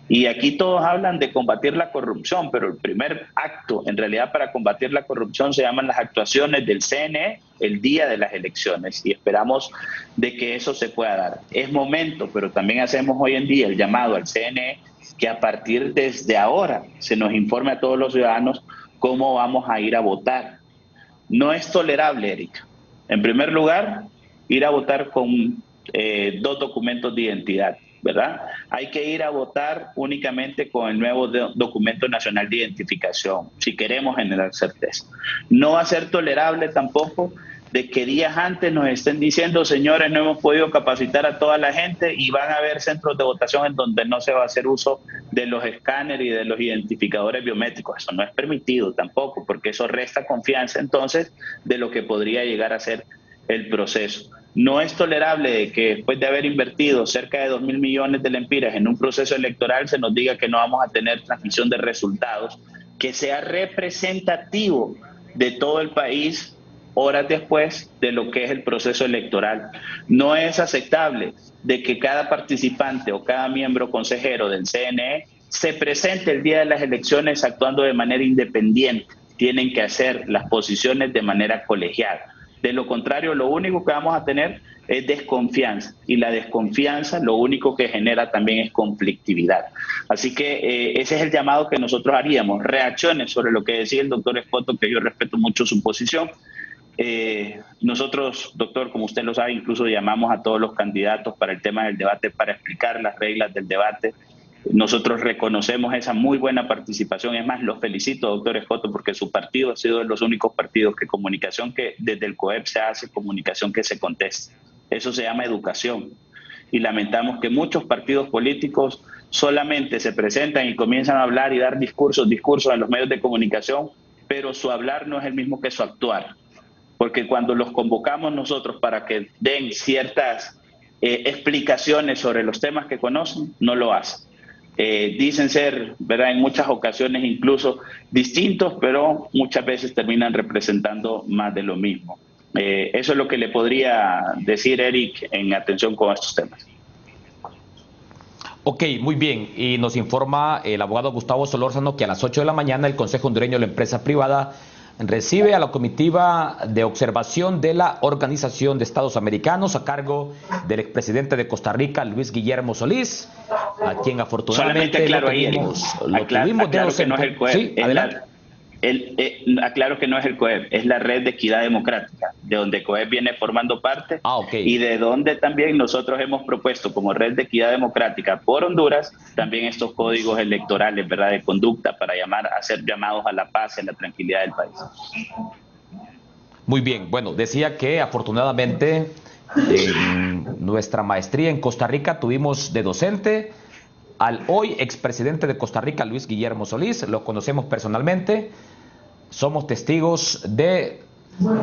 Y aquí todos hablan de combatir la corrupción, pero el primer acto en realidad para combatir la corrupción se llaman las actuaciones del CNE el día de las elecciones, y esperamos de que eso se pueda dar. Es momento, pero también hacemos hoy en día el llamado al CNE que a partir desde ahora se nos informe a todos los ciudadanos cómo vamos a ir a votar. No es tolerable, Erika. En primer lugar, ir a votar con 2 documentos de identidad, ¿verdad? Hay que ir a votar únicamente con el nuevo documento nacional de identificación, si queremos generar certeza. No va a ser tolerable tampoco de que días antes nos estén diciendo, señores, no hemos podido capacitar a toda la gente y van a haber centros de votación en donde no se va a hacer uso de los escáneres y de los identificadores biométricos. Eso no es permitido tampoco, porque eso resta confianza entonces de lo que podría llegar a ser el proceso. No es tolerable que después de haber invertido cerca de 2.000 millones de lempiras en un proceso electoral se nos diga que no vamos a tener transmisión de resultados, que sea representativo de todo el país horas después de lo que es el proceso electoral. No es aceptable de que cada participante o cada miembro consejero del CNE se presente el día de las elecciones actuando de manera independiente. Tienen que hacer las posiciones de manera colegial. De lo contrario, lo único que vamos a tener es desconfianza, y la desconfianza lo único que genera también es conflictividad. Así que ese es el llamado que nosotros haríamos, reacciones sobre lo que decía el doctor Escoto, que yo respeto mucho su posición. Nosotros, doctor, como usted lo sabe, incluso llamamos a todos los candidatos para el tema del debate para explicar las reglas del debate. Nosotros reconocemos esa muy buena participación. Es más, los felicito, doctor Escoto, porque su partido ha sido de los únicos partidos que desde el COEP se hace comunicación que se contesta. Eso se llama educación. Y lamentamos que muchos partidos políticos solamente se presentan y comienzan a hablar y dar discursos a los medios de comunicación, pero su hablar no es el mismo que su actuar. Porque cuando los convocamos nosotros para que den ciertas explicaciones sobre los temas que conocen, no lo hacen. Dicen ser, ¿verdad?, en muchas ocasiones incluso distintos, pero muchas veces terminan representando más de lo mismo. Eso es lo que le podría decir, Eric, en atención con estos temas. Ok, muy bien. Y nos informa el abogado Gustavo Solórzano que a las 8 de la mañana el Consejo Hondureño de la Empresa Privada recibe a la comitiva de observación de la Organización de Estados Americanos a cargo del expresidente de Costa Rica, Luis Guillermo Solís, a quien afortunadamente aclaro tuvimos que no es el COEP. Sí, adelante. Aclaro que no es el COEP, es la Red de Equidad Democrática, de donde COEP viene formando parte, y de donde también nosotros hemos propuesto como Red de Equidad Democrática por Honduras también estos códigos electorales, ¿verdad?, de conducta para hacer llamados a la paz y a la tranquilidad del país. Muy bien, bueno, decía que afortunadamente en nuestra maestría en Costa Rica tuvimos de docente al hoy expresidente de Costa Rica, Luis Guillermo Solís. Lo conocemos personalmente, somos testigos de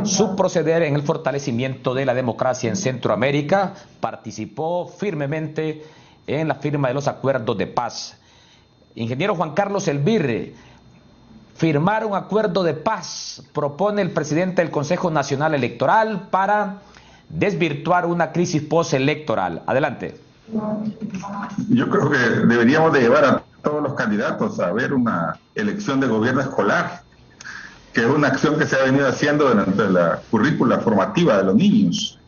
su proceder en el fortalecimiento de la democracia en Centroamérica. Participó firmemente en la firma de los acuerdos de paz. Ingeniero Juan Carlos Elvir, firmar un acuerdo de paz propone el presidente del Consejo Nacional Electoral para desvirtuar una crisis postelectoral. Adelante. Yo creo que deberíamos de llevar a todos los candidatos a ver una elección de gobierno escolar, que es una acción que se ha venido haciendo durante la currícula formativa de los niños,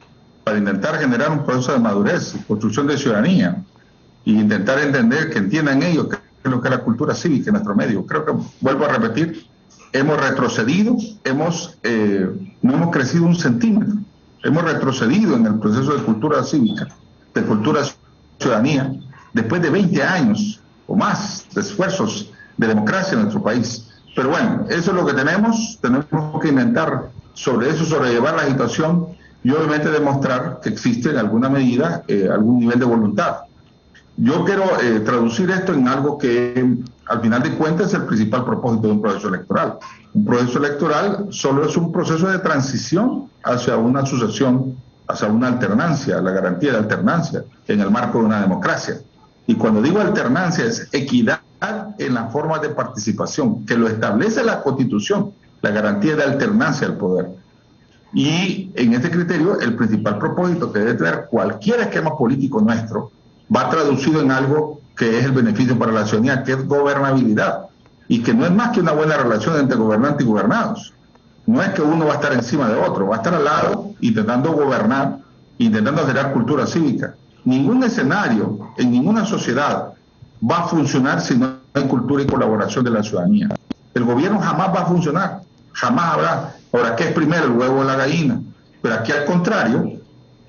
para intentar generar un proceso de madurez, construcción de ciudadanía, e intentar entender, que entiendan ellos qué es lo que es la cultura cívica en nuestro medio. Creo que, vuelvo a repetir, hemos retrocedido, no hemos crecido un centímetro, hemos retrocedido en el proceso de cultura cívica, de cultura ciudadanía, después de 20 años o más de esfuerzos de democracia en nuestro país. Pero bueno, eso es lo que tenemos que inventar sobre eso, sobrellevar la situación y obviamente demostrar que existe en alguna medida algún nivel de voluntad. Yo quiero traducir esto en algo que al final de cuentas es el principal propósito de un proceso electoral. Un proceso electoral solo es un proceso de transición hacia una sucesión, hacia una alternancia, la garantía de alternancia en el marco de una democracia. Y cuando digo alternancia es equidad en las formas de participación, que lo establece la Constitución, la garantía de alternancia al poder. Y en este criterio, el principal propósito que debe tener cualquier esquema político nuestro va traducido en algo que es el beneficio para la ciudadanía, que es gobernabilidad, y que no es más que una buena relación entre gobernantes y gobernados. No es que uno va a estar encima de otro, va a estar al lado intentando gobernar, intentando generar cultura cívica. Ningún escenario en ninguna sociedad va a funcionar si no hay cultura y colaboración de la ciudadanía. El gobierno jamás va a funcionar, jamás habrá. Ahora, ¿qué es primero, el huevo o la gallina? Pero aquí, al contrario,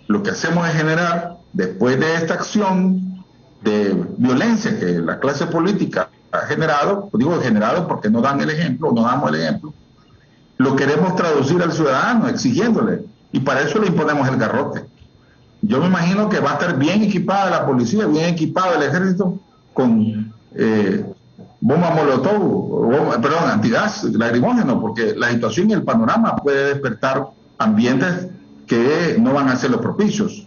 lo que hacemos es generar, después de esta acción de violencia que la clase política ha generado, digo generado porque no dan el ejemplo, no damos el ejemplo, lo queremos traducir al ciudadano, exigiéndole, y para eso le imponemos el garrote. Yo me imagino que va a estar bien equipada la policía, bien equipado el ejército, con bomba molotov, antigas lacrimógeno, porque la situación y el panorama puede despertar ambientes que no van a ser los propicios.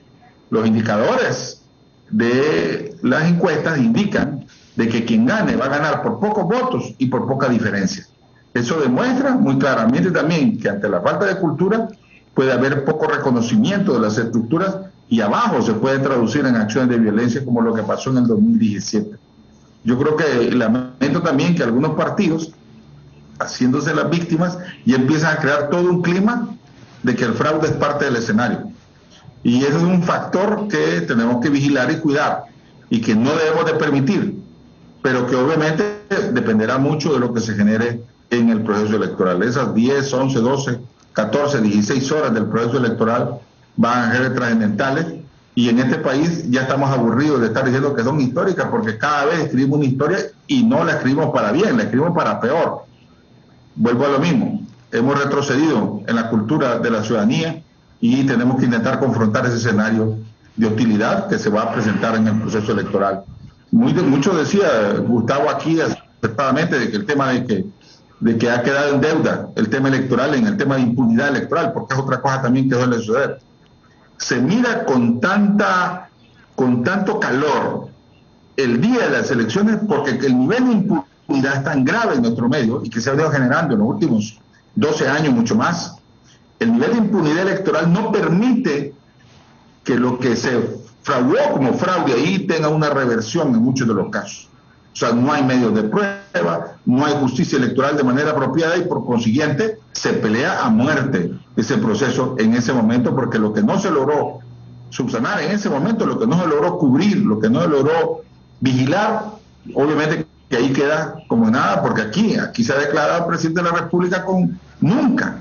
Los indicadores de las encuestas indican de que quien gane va a ganar por pocos votos y por poca diferencia. Eso demuestra muy claramente también que ante la falta de cultura puede haber poco reconocimiento de las estructuras y abajo se puede traducir en acciones de violencia como lo que pasó en el 2017. Yo creo que lamento también que algunos partidos, haciéndose las víctimas, y empiezan a crear todo un clima de que el fraude es parte del escenario. Y ese es un factor que tenemos que vigilar y cuidar y que no debemos de permitir, pero que obviamente dependerá mucho de lo que se genere en el proceso electoral. Esas 10, 11, 12, 14, 16 horas del proceso electoral van a ser trascendentales, y en este país ya estamos aburridos de estar diciendo que son históricas, porque cada vez escribimos una historia y no la escribimos para bien, la escribimos para peor. Vuelvo a lo mismo, hemos retrocedido en la cultura de la ciudadanía y tenemos que intentar confrontar ese escenario de hostilidad que se va a presentar en el proceso electoral. Mucho decía Gustavo aquí acertadamente de que el tema de que ha quedado en deuda el tema electoral en el tema de impunidad electoral, porque es otra cosa también que suele suceder. Se mira con tanto calor el día de las elecciones porque el nivel de impunidad es tan grave en nuestro medio y que se ha venido generando en los últimos 12 años, mucho más. El nivel de impunidad electoral no permite que lo que se fraudó como fraude ahí tenga una reversión en muchos de los casos. O sea, no hay medios de prueba, no hay justicia electoral de manera apropiada y por consiguiente se pelea a muerte ese proceso en ese momento, porque lo que no se logró subsanar en ese momento, lo que no se logró cubrir, lo que no se logró vigilar, obviamente que ahí queda como nada, porque aquí se ha declarado el presidente de la República con nunca,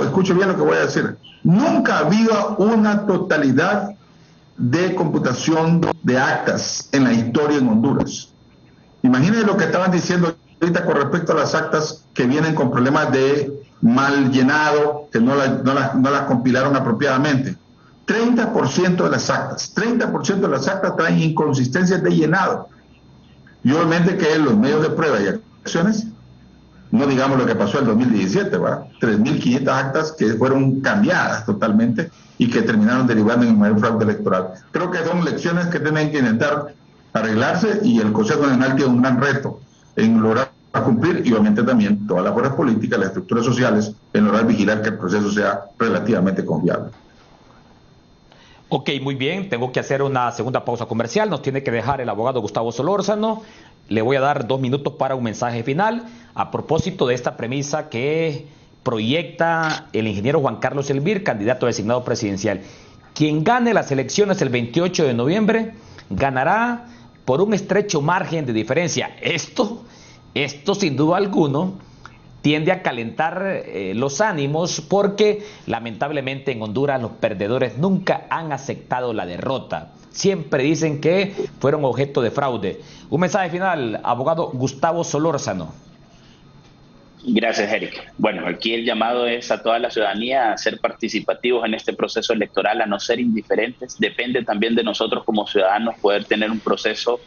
escuche bien lo que voy a decir, nunca ha habido una totalidad de computación de actas en la historia en Honduras. Imagínense lo que estaban diciendo ahorita con respecto a las actas que vienen con problemas de mal llenado, que no las compilaron apropiadamente. 30% de las actas traen inconsistencias de llenado. Y obviamente que los medios de prueba y acciones, no digamos lo que pasó en el 2017, ¿verdad? 3.500 actas que fueron cambiadas totalmente y que terminaron derivando en un mayor fraude electoral. Creo que son lecciones que tienen que intentar arreglarse, y el Consejo Nacional tiene un gran reto en lograr cumplir, y obviamente también todas las fuerzas políticas, las estructuras sociales, en lograr vigilar que el proceso sea relativamente confiable. Ok, muy bien, tengo que hacer una segunda pausa comercial, nos tiene que dejar el abogado Gustavo Solórzano. Le voy a dar 2 minutos para un mensaje final a propósito de esta premisa que proyecta el ingeniero Juan Carlos Elvir, candidato designado presidencial. Quien gane las elecciones el 28 de noviembre ganará por un estrecho margen de diferencia. Esto sin duda alguno tiende a calentar los ánimos, porque lamentablemente en Honduras los perdedores nunca han aceptado la derrota. Siempre dicen que fueron objeto de fraude. Un mensaje final, abogado Gustavo Solórzano. Gracias, Eric. Bueno, aquí el llamado es a toda la ciudadanía a ser participativos en este proceso electoral, a no ser indiferentes. Depende también de nosotros como ciudadanos poder tener un proceso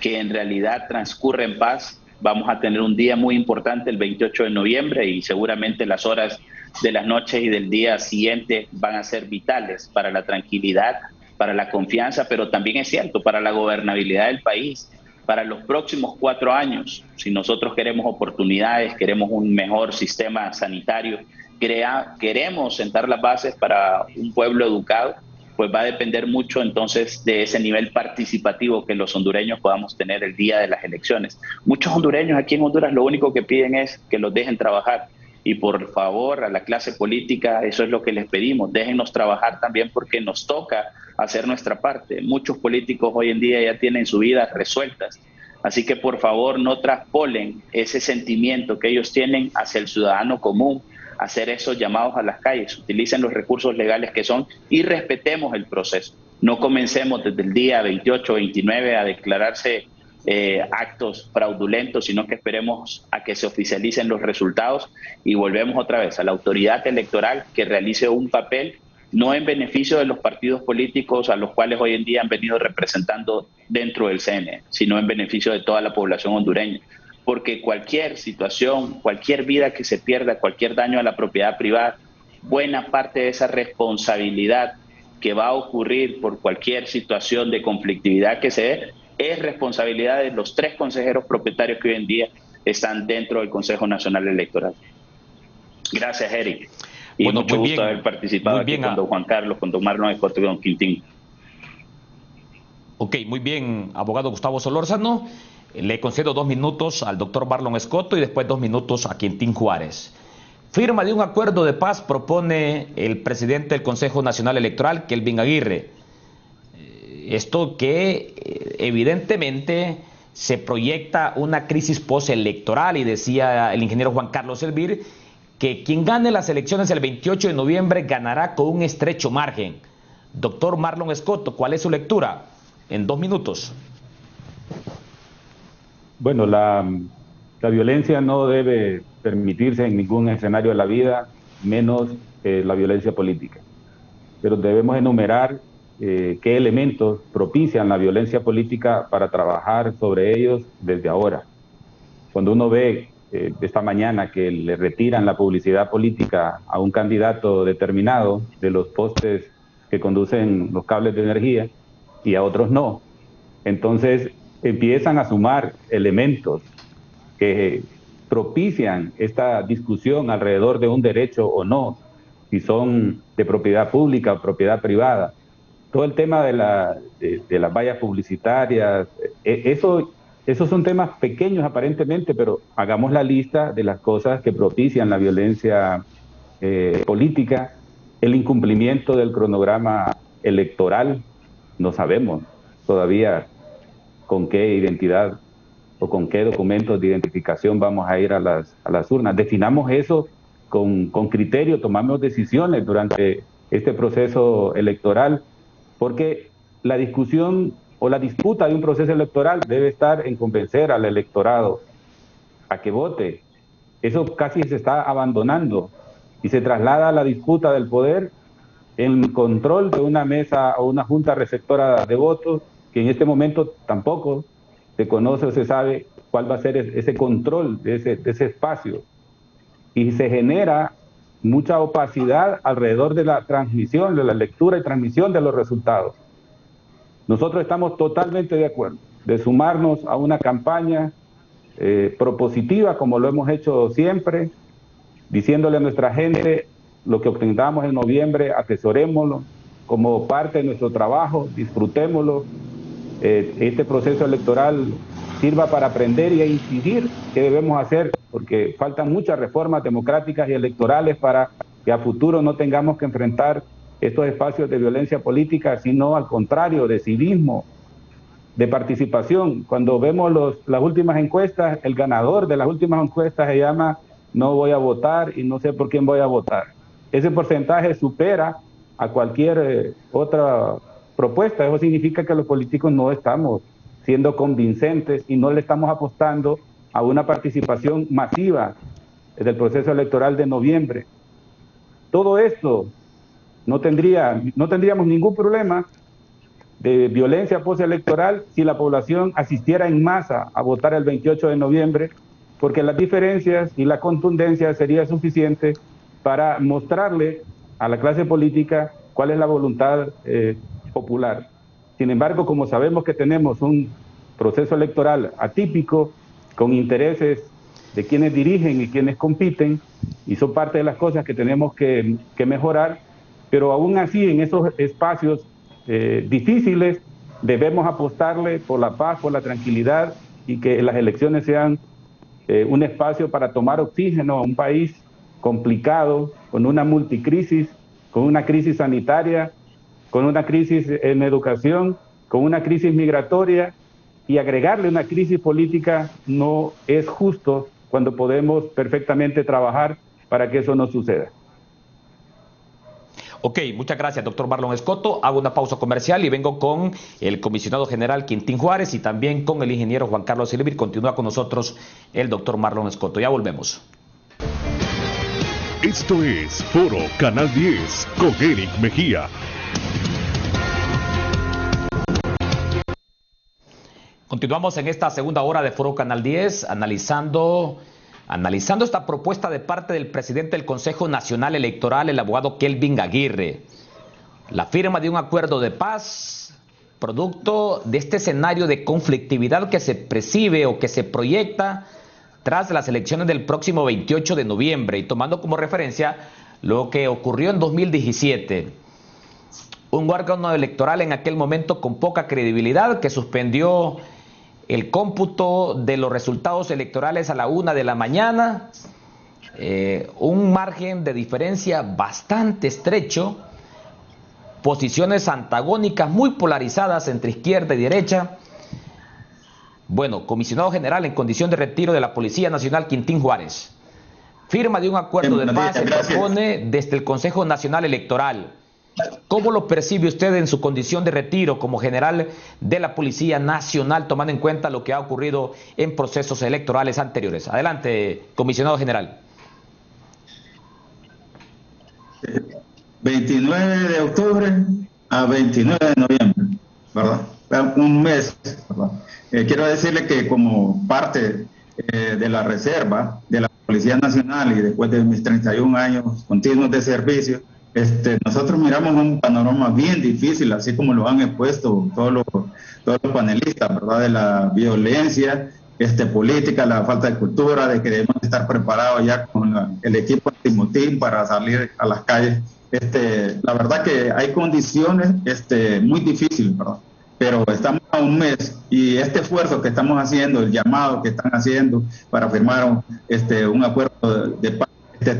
que en realidad transcurre en paz. Vamos a tener un día muy importante el 28 de noviembre y seguramente las horas de las noches y del día siguiente van a ser vitales para la tranquilidad, para la confianza, pero también es cierto, para la gobernabilidad del país. Para los próximos 4 años, si nosotros queremos oportunidades, queremos un mejor sistema sanitario, queremos sentar las bases para un pueblo educado, pues va a depender mucho entonces de ese nivel participativo que los hondureños podamos tener el día de las elecciones. Muchos hondureños aquí en Honduras lo único que piden es que los dejen trabajar. Y por favor, a la clase política, eso es lo que les pedimos, déjennos trabajar también, porque nos toca hacer nuestra parte. Muchos políticos hoy en día ya tienen su vida resueltas, así que por favor no traspolen ese sentimiento que ellos tienen hacia el ciudadano común, hacer esos llamados a las calles, utilicen los recursos legales que son y respetemos el proceso. No comencemos desde el día 28 o 29 a declararse actos fraudulentos, sino que esperemos a que se oficialicen los resultados y volvemos otra vez a la autoridad electoral que realice un papel no en beneficio de los partidos políticos a los cuales hoy en día han venido representando dentro del CNE, sino en beneficio de toda la población hondureña. Porque cualquier situación, cualquier vida que se pierda, cualquier daño a la propiedad privada buena parte de esa responsabilidad que va a ocurrir por cualquier situación de conflictividad que se dé, es responsabilidad de los 3 consejeros propietarios que hoy en día están dentro del Consejo Nacional Electoral. Gracias, Eric. Y bueno, mucho gusto haber participado aquí con don Juan Carlos, con don Marlon Escoto y don Quintín. Ok, muy bien, abogado Gustavo Solórzano. Le concedo 2 minutos al doctor Marlon Escoto y después 2 minutos a Quintín Juárez. Firma de un acuerdo de paz propone el presidente del Consejo Nacional Electoral, Kelvin Aguirre. Esto que evidentemente se proyecta una crisis postelectoral, y decía el ingeniero Juan Carlos Elvir que quien gane las elecciones el 28 de noviembre ganará con un estrecho margen. Doctor Marlon Escoto, ¿cuál es su lectura? En 2 minutos. Bueno, la violencia no debe permitirse en ningún escenario de la vida, menos la violencia política. Pero debemos enumerar qué elementos propician la violencia política para trabajar sobre ellos desde ahora. Cuando uno ve esta mañana que le retiran la publicidad política a un candidato determinado de los postes que conducen los cables de energía y a otros no, entonces empiezan a sumar elementos que propician esta discusión alrededor de un derecho o no, si son de propiedad pública o propiedad privada. Todo el tema de las vallas publicitarias, esos son temas pequeños aparentemente, pero hagamos la lista de las cosas que propician la violencia política. El incumplimiento del cronograma electoral, no sabemos todavía con qué identidad o con qué documentos de identificación vamos a ir a las urnas. Definamos eso con criterio, tomamos decisiones durante este proceso electoral, porque la discusión o la disputa de un proceso electoral debe estar en convencer al electorado a que vote. Eso casi se está abandonando y se traslada a la disputa del poder en control de una mesa o una junta receptora de votos, que en este momento tampoco se conoce o se sabe cuál va a ser ese control de ese espacio. Y se genera mucha opacidad alrededor de la transmisión, de la lectura y transmisión de los resultados. Nosotros estamos totalmente de acuerdo de sumarnos a una campaña propositiva, como lo hemos hecho siempre, diciéndole a nuestra gente: lo que obtengamos en noviembre, atesorémoslo como parte de nuestro trabajo, disfrutémoslo. Este proceso electoral sirva para aprender y a incidir qué debemos hacer, porque faltan muchas reformas democráticas y electorales para que a futuro no tengamos que enfrentar estos espacios de violencia política, sino al contrario, de civismo, de participación. Cuando vemos las últimas encuestas, el ganador de las últimas encuestas se llama "no voy a votar y no sé por quién voy a votar". Ese porcentaje supera a cualquier otra propuesta. Eso significa que los políticos no estamos siendo convincentes y no le estamos apostando a una participación masiva del proceso electoral de noviembre. Todo esto no tendríamos ningún problema de violencia postelectoral si la población asistiera en masa a votar el 28 de noviembre, porque las diferencias y la contundencia sería suficiente para mostrarle a la clase política cuál es la voluntad popular. Sin embargo, como sabemos que tenemos un proceso electoral atípico, con intereses de quienes dirigen y quienes compiten, y son parte de las cosas que tenemos que mejorar, pero aún así en esos espacios difíciles debemos apostarle por la paz, por la tranquilidad, y que las elecciones sean un espacio para tomar oxígeno a un país complicado, con una multicrisis, con una crisis sanitaria, con una crisis en educación, con una crisis migratoria, y agregarle una crisis política no es justo cuando podemos perfectamente trabajar para que eso no suceda. Ok, muchas gracias, doctor Marlon Escoto. Hago una pausa comercial y vengo con el comisionado general Quintín Juárez y también con el ingeniero Juan Carlos Elvir. Continúa con nosotros el doctor Marlon Escoto. Ya volvemos. Esto es Foro Canal 10 con Eric Mejía. Continuamos en esta segunda hora de Foro Canal 10 analizando Analizando esta propuesta de parte del presidente del Consejo Nacional Electoral, el abogado Kelvin Aguirre, la firma de un acuerdo de paz, producto de este escenario de conflictividad que se percibe o que se proyecta tras las elecciones del próximo 28 de noviembre, y tomando como referencia lo que ocurrió en 2017. Un órgano electoral en aquel momento con poca credibilidad que suspendió el cómputo de los resultados electorales a la 1 de la mañana, un margen de diferencia bastante estrecho, posiciones antagónicas muy polarizadas entre izquierda y derecha. Bueno, comisionado general en condición de retiro de la Policía Nacional Quintín Juárez, firma de un acuerdo de paz se propone desde el Consejo Nacional Electoral. ¿Cómo lo percibe usted en su condición de retiro como general de la Policía Nacional, tomando en cuenta lo que ha ocurrido en procesos electorales anteriores? Adelante, comisionado general. 29 de octubre a 29 de noviembre, ¿verdad? Un mes, ¿verdad? Quiero decirle que como parte de la reserva de la Policía Nacional y después de mis 31 años continuos de servicio, nosotros miramos un panorama bien difícil, así como lo han expuesto todos los panelistas, ¿verdad? De la violencia política, la falta de cultura, de que debemos estar preparados ya con el equipo antimotín para salir a las calles. La verdad que hay condiciones muy difíciles, ¿verdad? Pero estamos a un mes y este esfuerzo que estamos haciendo, el llamado que están haciendo para firmar un acuerdo de paz,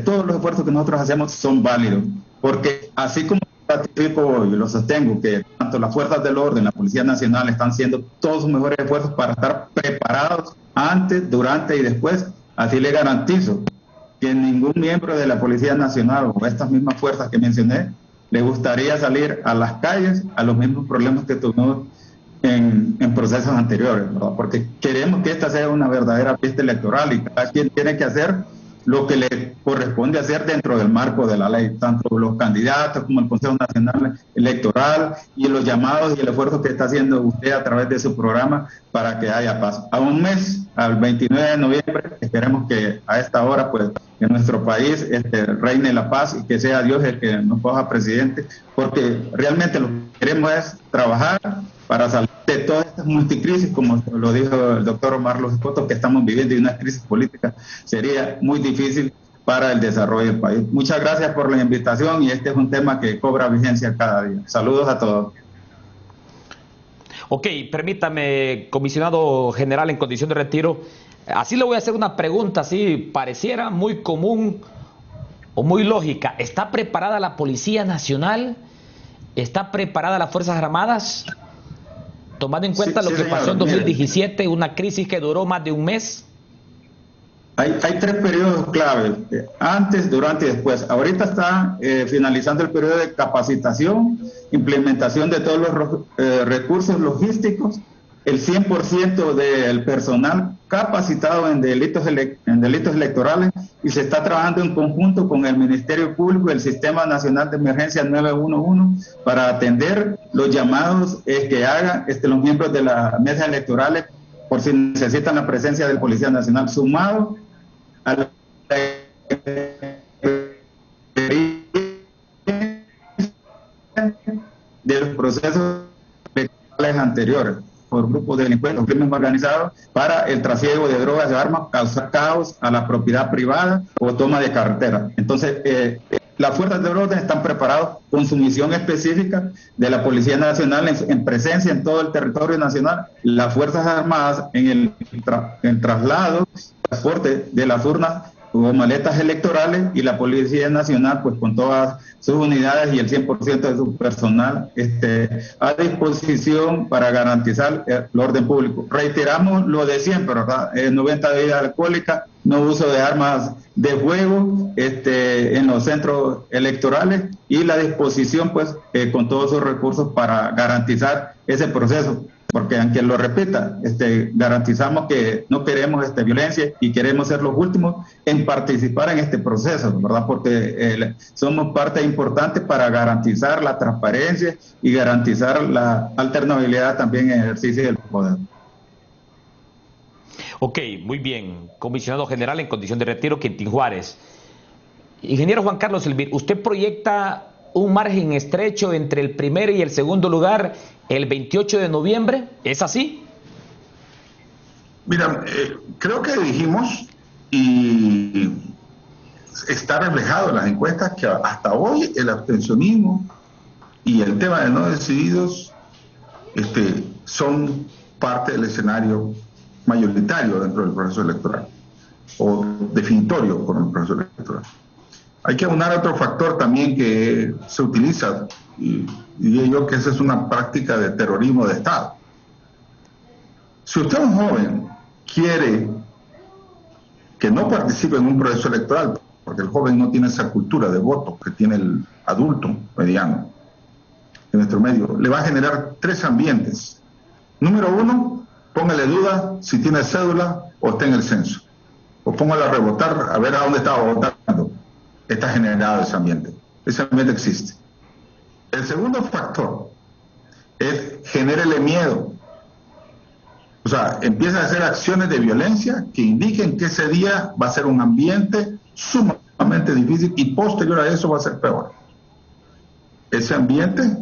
todos los esfuerzos que nosotros hacemos son válidos, porque así como ratifico y lo sostengo que tanto las fuerzas del orden, la Policía Nacional están haciendo todos sus mejores esfuerzos para estar preparados antes, durante y después, así le garantizo que ningún miembro de la Policía Nacional o estas mismas fuerzas que mencioné le gustaría salir a las calles a los mismos problemas que tuvimos en procesos anteriores, ¿verdad? Porque queremos que esta sea una verdadera fiesta electoral y cada quien tiene que hacer lo que le corresponde hacer dentro del marco de la ley, tanto los candidatos como el Consejo Nacional Electoral y los llamados y el esfuerzo que está haciendo usted a través de su programa para que haya paz. A un mes, al 29 de noviembre, esperemos que a esta hora, pues, en nuestro país reine la paz y que sea Dios el que nos coja presidente, porque realmente lo que queremos es trabajar para salir de todas estas multicrisis, como lo dijo el doctor Omar Los Escotos, que estamos viviendo, y una crisis política sería muy difícil para el desarrollo del país. Muchas gracias por la invitación y este es un tema que cobra vigencia cada día. Saludos a todos. Ok, permítame, comisionado general en condición de retiro, así le voy a hacer una pregunta, así pareciera muy común o muy lógica. ¿Está preparada la Policía Nacional? ¿Está preparada las Fuerzas Armadas? Tomando en cuenta lo que pasó en 2017, una crisis que duró más de un mes. Hay tres periodos claves, antes, durante y después. Ahorita está finalizando el periodo de capacitación, implementación de todos los recursos logísticos, el 100% del personal capacitado en delitos electorales, y se está trabajando en conjunto con el Ministerio Público y el Sistema Nacional de Emergencia 911 para atender los llamados que hagan los miembros de las mesas electorales por si necesitan la presencia del Policía Nacional, sumado a la de los procesos electorales anteriores por grupos de delincuentes o crimen organizado para el trasiego de drogas y armas, causar caos a la propiedad privada o toma de carretera. Entonces, las fuerzas de orden están preparadas con su misión específica de la Policía Nacional en presencia en todo el territorio nacional, las Fuerzas Armadas en el traslado, transporte de las urnas o maletas electorales, y la Policía Nacional pues con todas sus unidades y el 100% de su personal a disposición para garantizar el orden público. Reiteramos lo de siempre, ¿verdad? 90 bebidas alcohólicas, no uso de armas de fuego en los centros electorales, y la disposición pues con todos sus recursos para garantizar ese proceso. Porque aunque lo repita, garantizamos que no queremos violencia y queremos ser los últimos en participar en este proceso, ¿verdad? Porque somos parte importante para garantizar la transparencia y garantizar la alternabilidad también en el ejercicio del poder. Ok, muy bien. Comisionado general en condición de retiro, Quintín Juárez. Ingeniero Juan Carlos Elvir, ¿usted proyecta un margen estrecho entre el primer y el segundo lugar el 28 de noviembre? ¿Es así? Mira, creo que dijimos, y está reflejado en las encuestas, que hasta hoy el abstencionismo y el tema de no decididos son parte del escenario mayoritario dentro del proceso electoral, o definitorio con el proceso electoral. Hay que aunar otro factor también que se utiliza, y diría yo que esa es una práctica de terrorismo de Estado. Si usted, un joven, quiere que no participe en un proceso electoral, porque el joven no tiene esa cultura de voto que tiene el adulto mediano en nuestro medio, le va a generar tres ambientes. Número uno, póngale duda si tiene cédula o está en el censo, o póngale a rebotar a ver a dónde estaba votando. Está generado ese ambiente existe. El segundo factor es genérele miedo, o sea, empieza a hacer acciones de violencia que indiquen que ese día va a ser un ambiente sumamente difícil y posterior a eso va a ser peor. Ese ambiente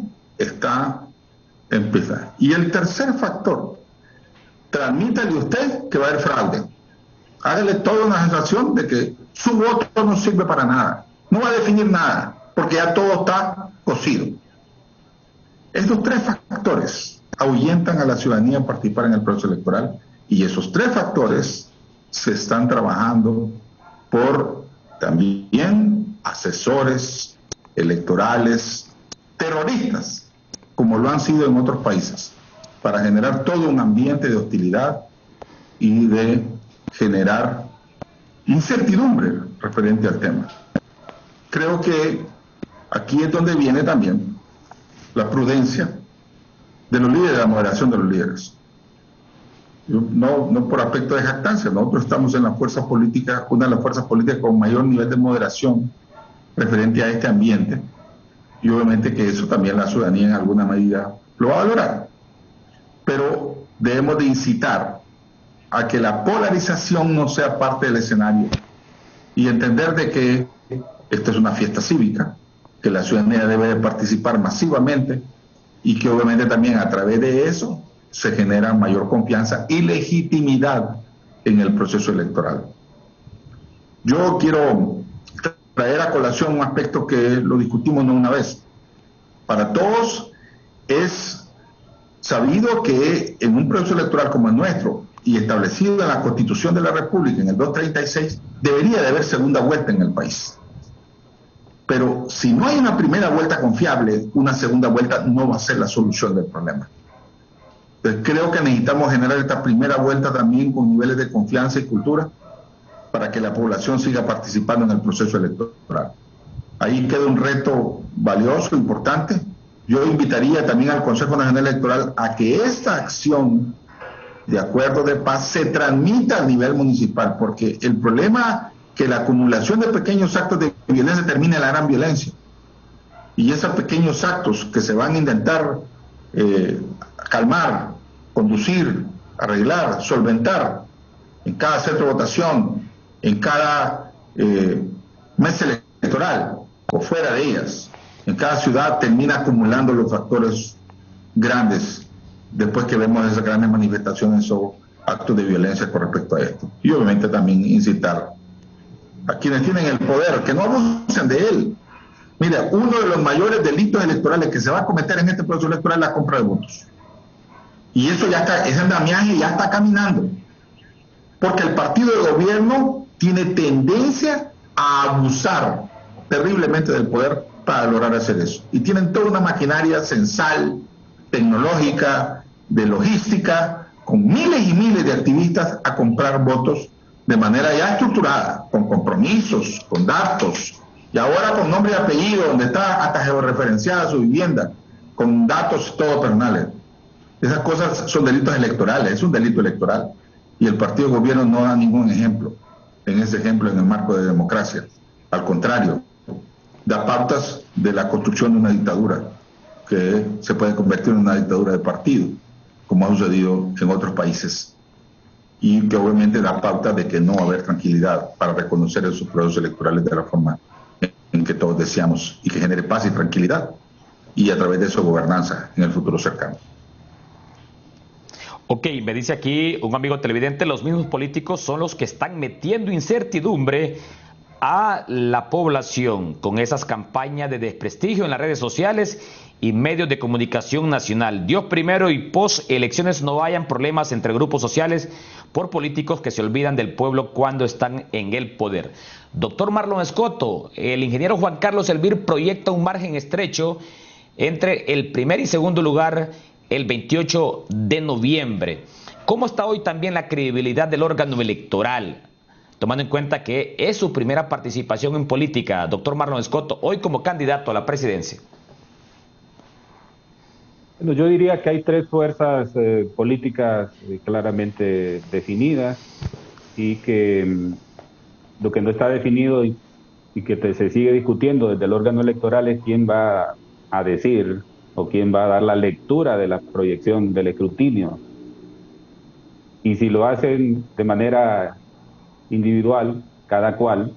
empieza. Y el tercer factor, transmítale usted que va a haber fraude. Hágale toda una sensación de que su voto no sirve para nada, no va a definir nada, porque ya todo está cocido. Estos tres factores ahuyentan a la ciudadanía a participar en el proceso electoral, y esos tres factores se están trabajando por también asesores electorales terroristas, como lo han sido en otros países, para generar todo un ambiente de hostilidad y de generar incertidumbre referente al tema. Creo que aquí es donde viene también la prudencia de los líderes, la moderación de los líderes. No por aspecto de jactancia, nosotros estamos en las fuerzas políticas, una de las fuerzas políticas con mayor nivel de moderación referente a este ambiente, y obviamente que eso también la ciudadanía en alguna medida lo va a valorar. Pero debemos de incitar a que la polarización no sea parte del escenario y entender de que esta es una fiesta cívica, que la ciudadanía debe de participar masivamente y que obviamente también a través de eso se genera mayor confianza y legitimidad en el proceso electoral. Yo quiero traer a colación un aspecto que lo discutimos no una vez. Para todos es sabido que en un proceso electoral como el nuestro, y establecido en la Constitución de la República, en el 236, debería de haber segunda vuelta en el país. Pero si no hay una primera vuelta confiable, una segunda vuelta no va a ser la solución del problema. Entonces creo que necesitamos generar esta primera vuelta también con niveles de confianza y cultura para que la población siga participando en el proceso electoral. Ahí queda un reto valioso, importante. Yo invitaría también al Consejo Nacional Electoral a que esta acción de acuerdo de paz se transmita a nivel municipal, porque el problema que la acumulación de pequeños actos de violencia termina en la gran violencia, y esos pequeños actos que se van a intentar calmar, conducir, arreglar, solventar en cada centro de votación, en cada mesa electoral o fuera de ellas, en cada ciudad, termina acumulando los factores grandes después que vemos esas grandes manifestaciones o actos de violencia con respecto a esto. Y obviamente también incitar a quienes tienen el poder que no abusen de él. Mira, uno de los mayores delitos electorales que se va a cometer en este proceso electoral es la compra de votos. Y eso ya está, ese andamiaje ya está caminando. Porque el partido de gobierno tiene tendencia a abusar terriblemente del poder para lograr hacer eso. Y tienen toda una maquinaria censal, tecnológica, de logística, con miles y miles de activistas a comprar votos de manera ya estructurada, con compromisos, con datos, y ahora con nombre y apellido, donde está hasta georreferenciada su vivienda, con datos todos personales. Esas cosas son delitos electorales, es un delito electoral, y el partido de gobierno no da ningún ejemplo en ese ejemplo en el marco de democracia. Al contrario, da pautas de la construcción de una dictadura que se puede convertir en una dictadura de partido, como ha sucedido en otros países y que obviamente da pauta de que no va a haber tranquilidad para reconocer esos procesos electorales de la forma en que todos deseamos y que genere paz y tranquilidad y a través de eso gobernanza en el futuro cercano. Ok, me dice aquí un amigo televidente, los mismos políticos son los que están metiendo incertidumbre a la población con esas campañas de desprestigio en las redes sociales y medios de comunicación nacional. Dios primero y post elecciones no hayan problemas entre grupos sociales por políticos que se olvidan del pueblo cuando están en el poder. Doctor Marlon Escoto, el ingeniero Juan Carlos Elvir proyecta un margen estrecho entre el primer y segundo lugar el 28 de noviembre. ¿Cómo está hoy también la credibilidad del órgano electoral? Tomando en cuenta que es su primera participación en política, doctor Marlon Escoto, hoy como candidato a la presidencia. Bueno, yo diría que hay tres fuerzas políticas claramente definidas y que lo que no está definido y que se sigue discutiendo desde el órgano electoral es quién va a decir o quién va a dar la lectura de la proyección del escrutinio. Y si lo hacen de manera individual, cada cual,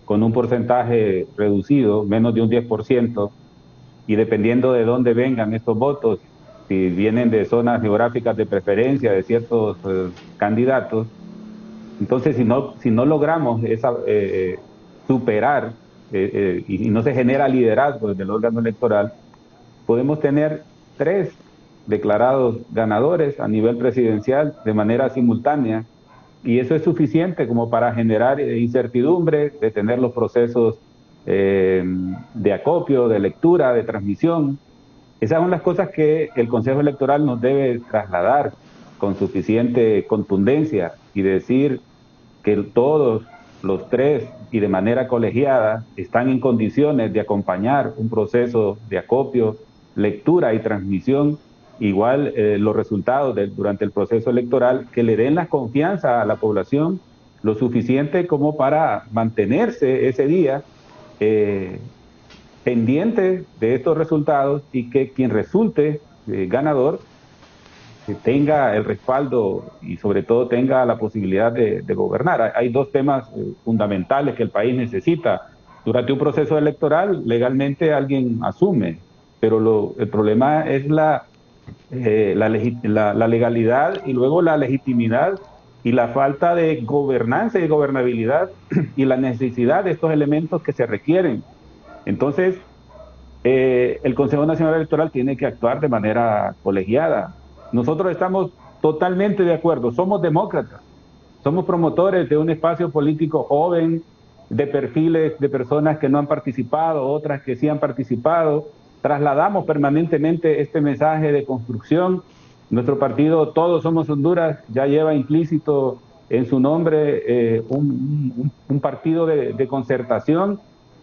con un porcentaje reducido, menos de un 10%, y dependiendo de dónde vengan estos votos, si vienen de zonas geográficas de preferencia de ciertos candidatos, entonces si no logramos superar y no se genera liderazgo desde el órgano electoral, podemos tener 3 declarados ganadores a nivel presidencial de manera simultánea, y eso es suficiente como para generar incertidumbre, detener los procesos de acopio, de lectura, de transmisión. Esas son las cosas que el Consejo Electoral nos debe trasladar con suficiente contundencia y decir que todos los 3 y de manera colegiada están en condiciones de acompañar un proceso de acopio, lectura y transmisión, igual los resultados durante el proceso electoral, que le den la confianza a la población lo suficiente como para mantenerse ese día pendiente de estos resultados, y que quien resulte ganador tenga el respaldo y sobre todo tenga la posibilidad de gobernar. Hay 2 temas fundamentales que el país necesita. Durante un proceso electoral legalmente alguien asume, pero el problema es la legalidad y luego la legitimidad y la falta de gobernanza y gobernabilidad y la necesidad de estos elementos que se requieren. Entonces, el Consejo Nacional Electoral tiene que actuar de manera colegiada. Nosotros estamos totalmente de acuerdo, somos demócratas, somos promotores de un espacio político joven, de perfiles de personas que no han participado, otras que sí han participado. Trasladamos permanentemente este mensaje de construcción. Nuestro partido, Todos Somos Honduras, ya lleva implícito en su nombre un partido de concertación,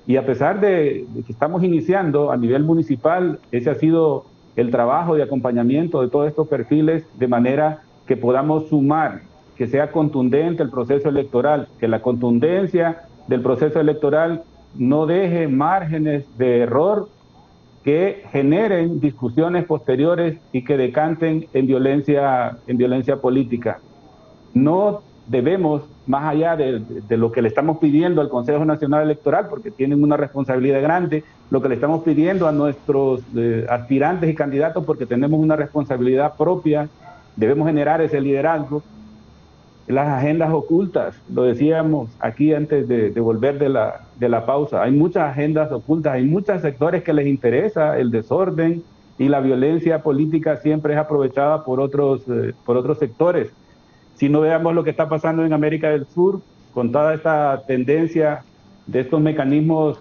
y a pesar de que estamos iniciando a nivel municipal, ese ha sido el trabajo de acompañamiento de todos estos perfiles, de manera que podamos sumar, que sea contundente el proceso electoral, que la contundencia del proceso electoral no deje márgenes de error que generen discusiones posteriores y que decanten en violencia política. No debemos, más allá de lo que le estamos pidiendo al Consejo Nacional Electoral, porque tienen una responsabilidad grande, lo que le estamos pidiendo a nuestros aspirantes y candidatos, porque tenemos una responsabilidad propia, debemos generar ese liderazgo. Las agendas ocultas, lo decíamos aquí antes de volver de la pausa, hay muchas agendas ocultas, hay muchos sectores que les interesa el desorden, y la violencia política siempre es aprovechada por otros sectores. Si no veamos lo que está pasando en América del Sur, con toda esta tendencia de estos mecanismos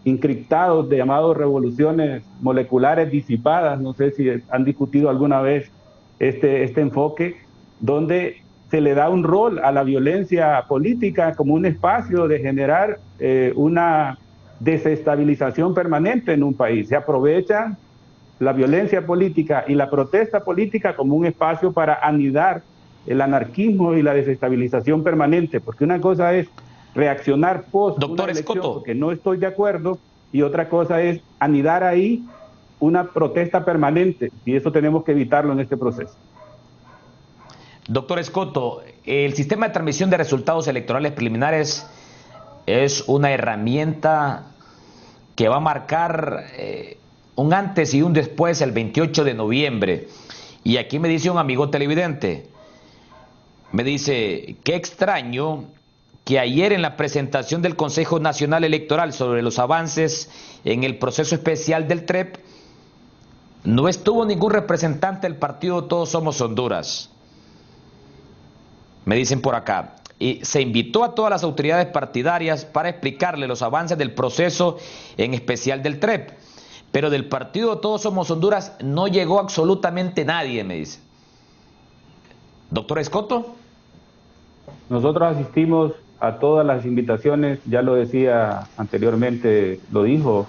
encriptados de llamados revoluciones moleculares disipadas, no sé si han discutido alguna vez este enfoque, donde se le da un rol a la violencia política como un espacio de generar una desestabilización permanente en un país. Se aprovecha la violencia política y la protesta política como un espacio para anidar el anarquismo y la desestabilización permanente, porque una cosa es reaccionar post una elección porque no estoy de acuerdo, y otra cosa es anidar ahí una protesta permanente, y eso tenemos que evitarlo en este proceso. Doctor Escoto, el sistema de transmisión de resultados electorales preliminares es una herramienta que va a marcar un antes y un después el 28 de noviembre. Y aquí me dice un amigo televidente, me dice, qué extraño que ayer en la presentación del Consejo Nacional Electoral sobre los avances en el proceso especial del TREP, no estuvo ningún representante del partido Todos Somos Honduras. Me dicen por acá. Y se invitó a todas las autoridades partidarias para explicarle los avances del proceso, en especial del TREP. Pero del partido Todos Somos Honduras no llegó absolutamente nadie, me dice. Doctor Escoto. Nosotros asistimos a todas las invitaciones, ya lo decía anteriormente, lo dijo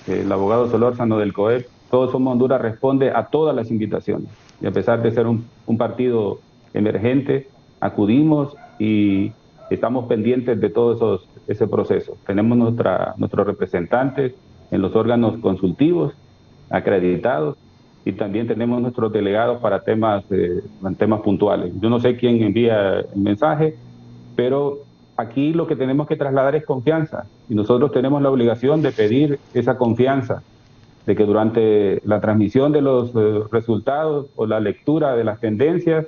el abogado Solórzano del COEP, Todos Somos Honduras responde a todas las invitaciones. Y a pesar de ser un partido emergente, acudimos y estamos pendientes de todo ese proceso. Tenemos nuestros representantes en los órganos consultivos, acreditados, y también tenemos nuestros delegados para temas puntuales. Yo no sé quién envía el mensaje, pero aquí lo que tenemos que trasladar es confianza, y nosotros tenemos la obligación de pedir esa confianza, de que durante la transmisión de los resultados o la lectura de las tendencias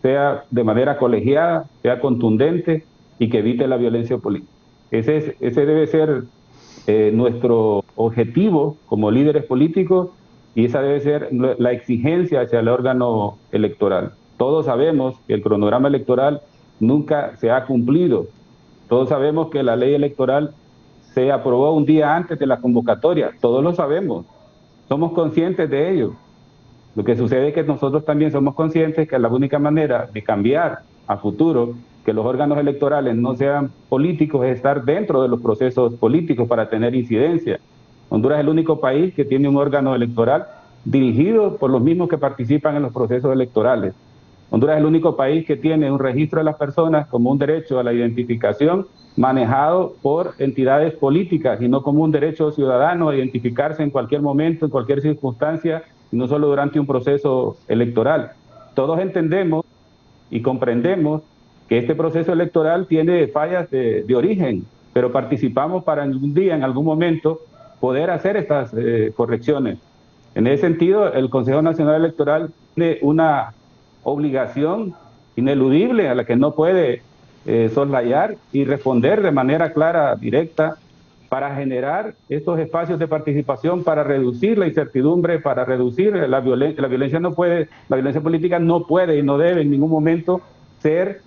sea de manera colegiada, sea contundente y que evite la violencia política. Ese debe ser nuestro objetivo como líderes políticos, y esa debe ser la exigencia hacia el órgano electoral. Todos sabemos que el cronograma electoral nunca se ha cumplido. Todos sabemos que la ley electoral se aprobó un día antes de la convocatoria. Todos lo sabemos. Somos conscientes de ello. Lo que sucede es que nosotros también somos conscientes que la única manera de cambiar a futuro que los órganos electorales no sean políticos es estar dentro de los procesos políticos para tener incidencia. Honduras es el único país que tiene un órgano electoral dirigido por los mismos que participan en los procesos electorales. Honduras es el único país que tiene un registro de las personas como un derecho a la identificación manejado por entidades políticas y no como un derecho ciudadano a identificarse en cualquier momento, en cualquier circunstancia, y no solo durante un proceso electoral. Todos entendemos y comprendemos que este proceso electoral tiene fallas de origen, pero participamos para un día, en algún momento, poder hacer estas correcciones. En ese sentido, el Consejo Nacional Electoral tiene una obligación ineludible a la que no puede soslayar y responder de manera clara, directa, para generar estos espacios de participación, para reducir la incertidumbre, para reducir la violencia. La violencia política no puede y no debe en ningún momento ser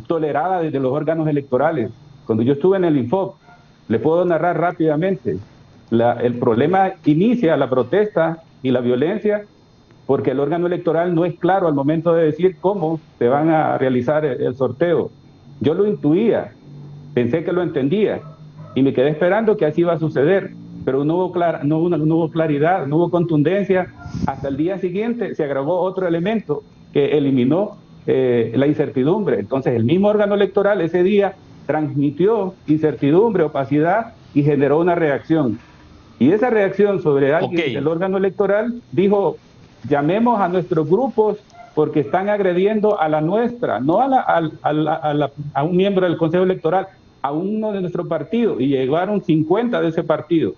tolerada desde los órganos electorales. Cuando yo estuve en el Infop, le puedo narrar rápidamente, el problema inicia la protesta y la violencia porque el órgano electoral no es claro al momento de decir cómo se van a realizar el sorteo. Yo lo intuía, pensé que lo entendía y me quedé esperando que así iba a suceder, pero no hubo claridad, no hubo contundencia. Hasta el día siguiente se agravó otro elemento que eliminó la incertidumbre. Entonces el mismo órgano electoral ese día transmitió incertidumbre, opacidad y generó una reacción. Y esa reacción sobre alguien del órgano electoral dijo, llamemos a nuestros grupos porque están agrediendo a la nuestra, no a un miembro del Consejo Electoral, a uno de nuestro partido, y llegaron 50 de ese partido.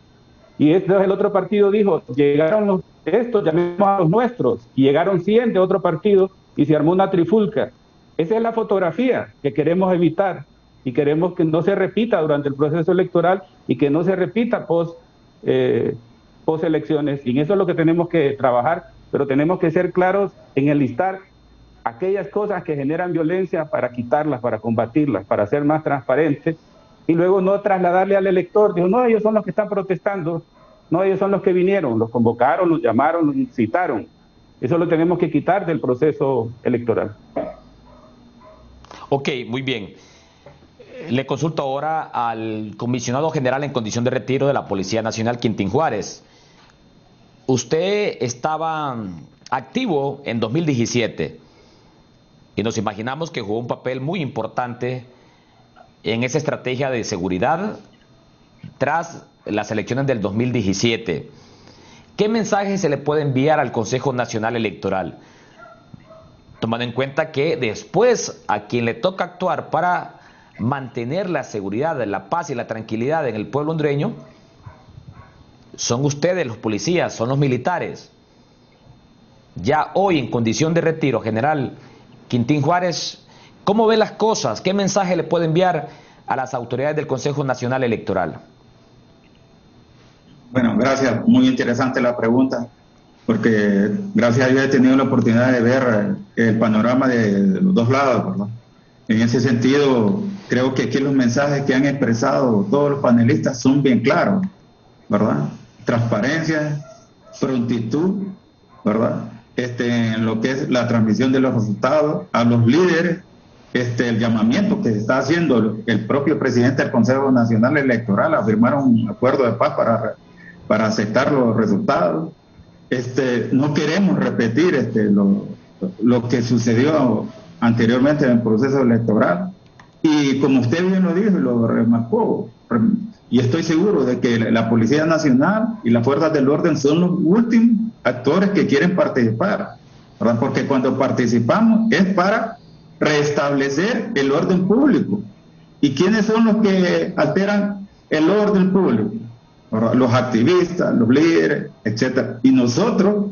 Y entonces el otro partido dijo, llegaron estos, llamemos a los nuestros, y llegaron 100 de otro partido y se armó una trifulca. Esa es la fotografía que queremos evitar y queremos que no se repita durante el proceso electoral y que no se repita post elecciones, y en eso es lo que tenemos que trabajar, pero tenemos que ser claros en enlistar aquellas cosas que generan violencia para quitarlas, para combatirlas, para ser más transparentes, y luego no trasladarle al elector, digo, no, ellos son los que están protestando, no, ellos son los que vinieron, los convocaron, los llamaron, los incitaron. Eso lo tenemos que quitar del proceso electoral. Ok, muy bien. Le consulto ahora al comisionado general en condición de retiro de la Policía Nacional, Quintín Juárez. Usted estaba activo en 2017 y nos imaginamos que jugó un papel muy importante en esa estrategia de seguridad tras las elecciones del 2017. ¿Qué mensaje se le puede enviar al Consejo Nacional Electoral? tomando en cuenta que después a quien le toca actuar para mantener la seguridad, la paz y la tranquilidad en el pueblo hondureño son ustedes, los policías, son los militares. Ya hoy, en condición de retiro, general Quintín Juárez, ¿cómo ve las cosas? ¿Qué mensaje le puede enviar a las autoridades del Consejo Nacional Electoral? Bueno, gracias. Muy interesante la pregunta, porque gracias a Dios he tenido la oportunidad de ver el panorama de los dos lados, ¿verdad? En ese sentido, creo que aquí los mensajes que han expresado todos los panelistas son bien claros, ¿verdad? Transparencia, prontitud, ¿verdad? En lo que es la transmisión de los resultados a los líderes, el llamamiento que está haciendo el propio presidente del Consejo Nacional Electoral a firmar un acuerdo de paz para aceptar los resultados. No queremos repetir lo que sucedió anteriormente en el proceso electoral, y como usted bien lo dijo y lo remarcó, y estoy seguro de que la Policía Nacional y las fuerzas del orden son los últimos actores que quieren participar, ¿verdad? Porque cuando participamos es para restablecer el orden público. ¿Y quiénes son los que alteran el orden público? ¿Verdad? Los activistas, los líderes, etcétera. Y nosotros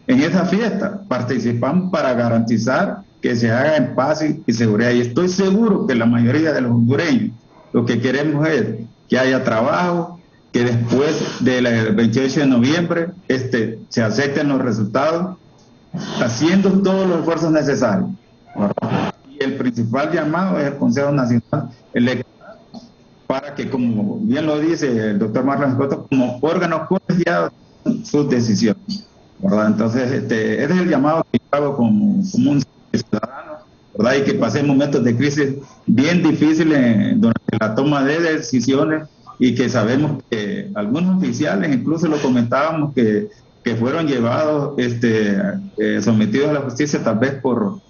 en esa fiesta participamos para garantizar que se haga en paz y seguridad. Y estoy seguro que la mayoría de los hondureños lo que queremos es que haya trabajo, que después del 28 de noviembre se acepten los resultados, haciendo todos los esfuerzos necesarios, ¿verdad? Y el principal llamado es el Consejo Nacional Electoral para que, como bien lo dice el doctor Marlon Escoto, como órgano colegiado sus decisiones, ¿verdad? Entonces, ese es el llamado que hago como un ciudadano, ¿verdad? Y que pasé momentos de crisis bien difíciles durante la toma de decisiones, y que sabemos que algunos oficiales, incluso lo comentábamos, que fueron llevados, sometidos a la justicia tal vez por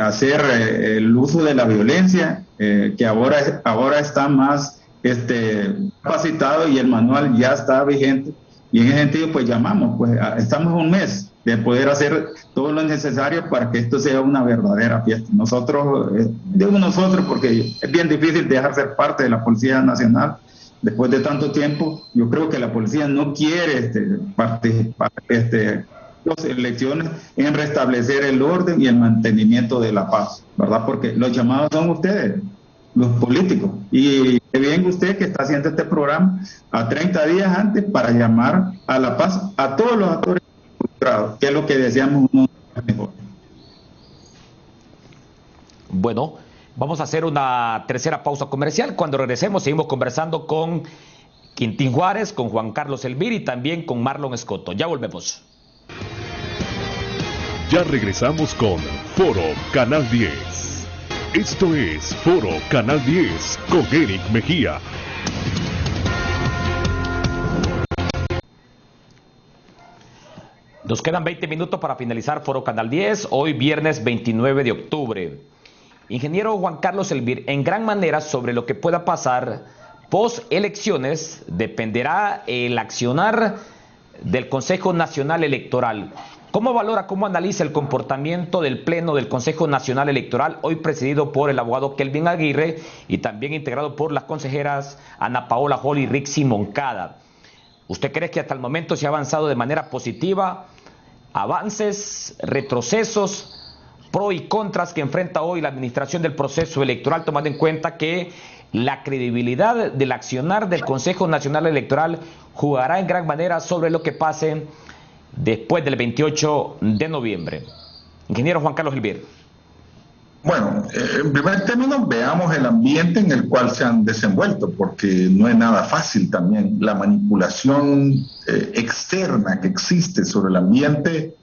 hacer el uso de la violencia, que ahora está más capacitado y el manual ya está vigente. Y en ese sentido, pues llamamos, pues estamos a un mes de poder hacer todo lo necesario para que esto sea una verdadera fiesta. Nosotros, digo nosotros porque es bien difícil dejar ser parte de la Policía Nacional después de tanto tiempo. Yo creo que la policía no quiere participar en las elecciones en restablecer el orden y el mantenimiento de la paz, ¿verdad? Porque los llamados son ustedes, los políticos. Y bien usted que está haciendo este programa a 30 días antes para llamar a la paz a todos los actores involucrados, que es lo que deseamos uno mejor. Bueno, vamos a hacer una tercera pausa comercial. Cuando regresemos seguimos conversando con Quintín Juárez, con Juan Carlos Elvir y también con Marlon Escoto. Ya volvemos. Ya regresamos con Foro Canal 10. Esto es Foro Canal 10 con Eric Mejía. Nos quedan 20 minutos para finalizar Foro Canal 10, hoy viernes 29 de octubre. Ingeniero Juan Carlos Elvir, en gran manera sobre lo que pueda pasar post elecciones dependerá el accionar del Consejo Nacional Electoral. ¿Cómo valora, cómo analiza el comportamiento del Pleno del Consejo Nacional Electoral, hoy presidido por el abogado Kelvin Aguirre y también integrado por las consejeras Ana Paola Hall y Rixi Moncada? ¿Usted cree que hasta el momento se ha avanzado de manera positiva? ¿Avances, retrocesos, pro y contras que enfrenta hoy la administración del proceso electoral, tomando en cuenta que la credibilidad del accionar del Consejo Nacional Electoral jugará en gran manera sobre lo que pase después del 28 de noviembre? Ingeniero Juan Carlos Elvir. Bueno, en primer término, veamos el ambiente en el cual se han desenvuelto, porque no es nada fácil también. La manipulación externa que existe sobre el ambiente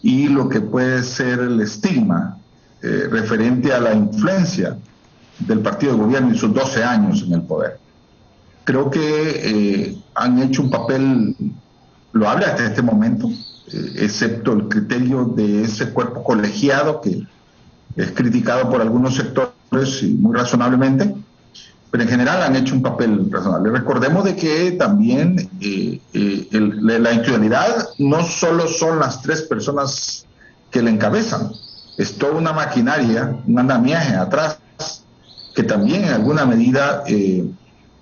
y lo que puede ser el estigma referente a la influencia del partido de gobierno y sus 12 años en el poder. Creo que han hecho un papel loable hasta este momento, excepto el criterio de ese cuerpo colegiado que es criticado por algunos sectores y muy razonablemente, pero en general han hecho un papel razonable. Recordemos de que también la institucionalidad no solo son las 3 personas que la encabezan, es toda una maquinaria, un andamiaje atrás, que también en alguna medida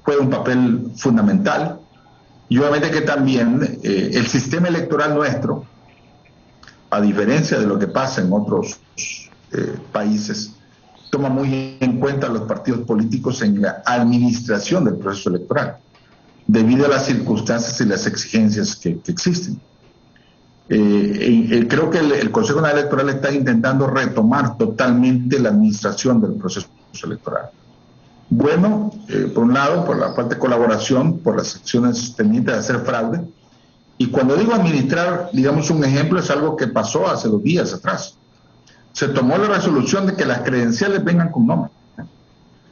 juega un papel fundamental. Y obviamente que también el sistema electoral nuestro, a diferencia de lo que pasa en otros países, toma muy en cuenta a los partidos políticos en la administración del proceso electoral, debido a las circunstancias y las exigencias que existen. Creo que el Consejo Nacional Electoral está intentando retomar totalmente la administración del proceso electoral. Bueno, por un lado, por la parte de colaboración, por las acciones tendientes a hacer fraude. Y cuando digo administrar, digamos un ejemplo, es algo que pasó hace 2 días atrás. Se tomó la resolución de que las credenciales vengan con nombre.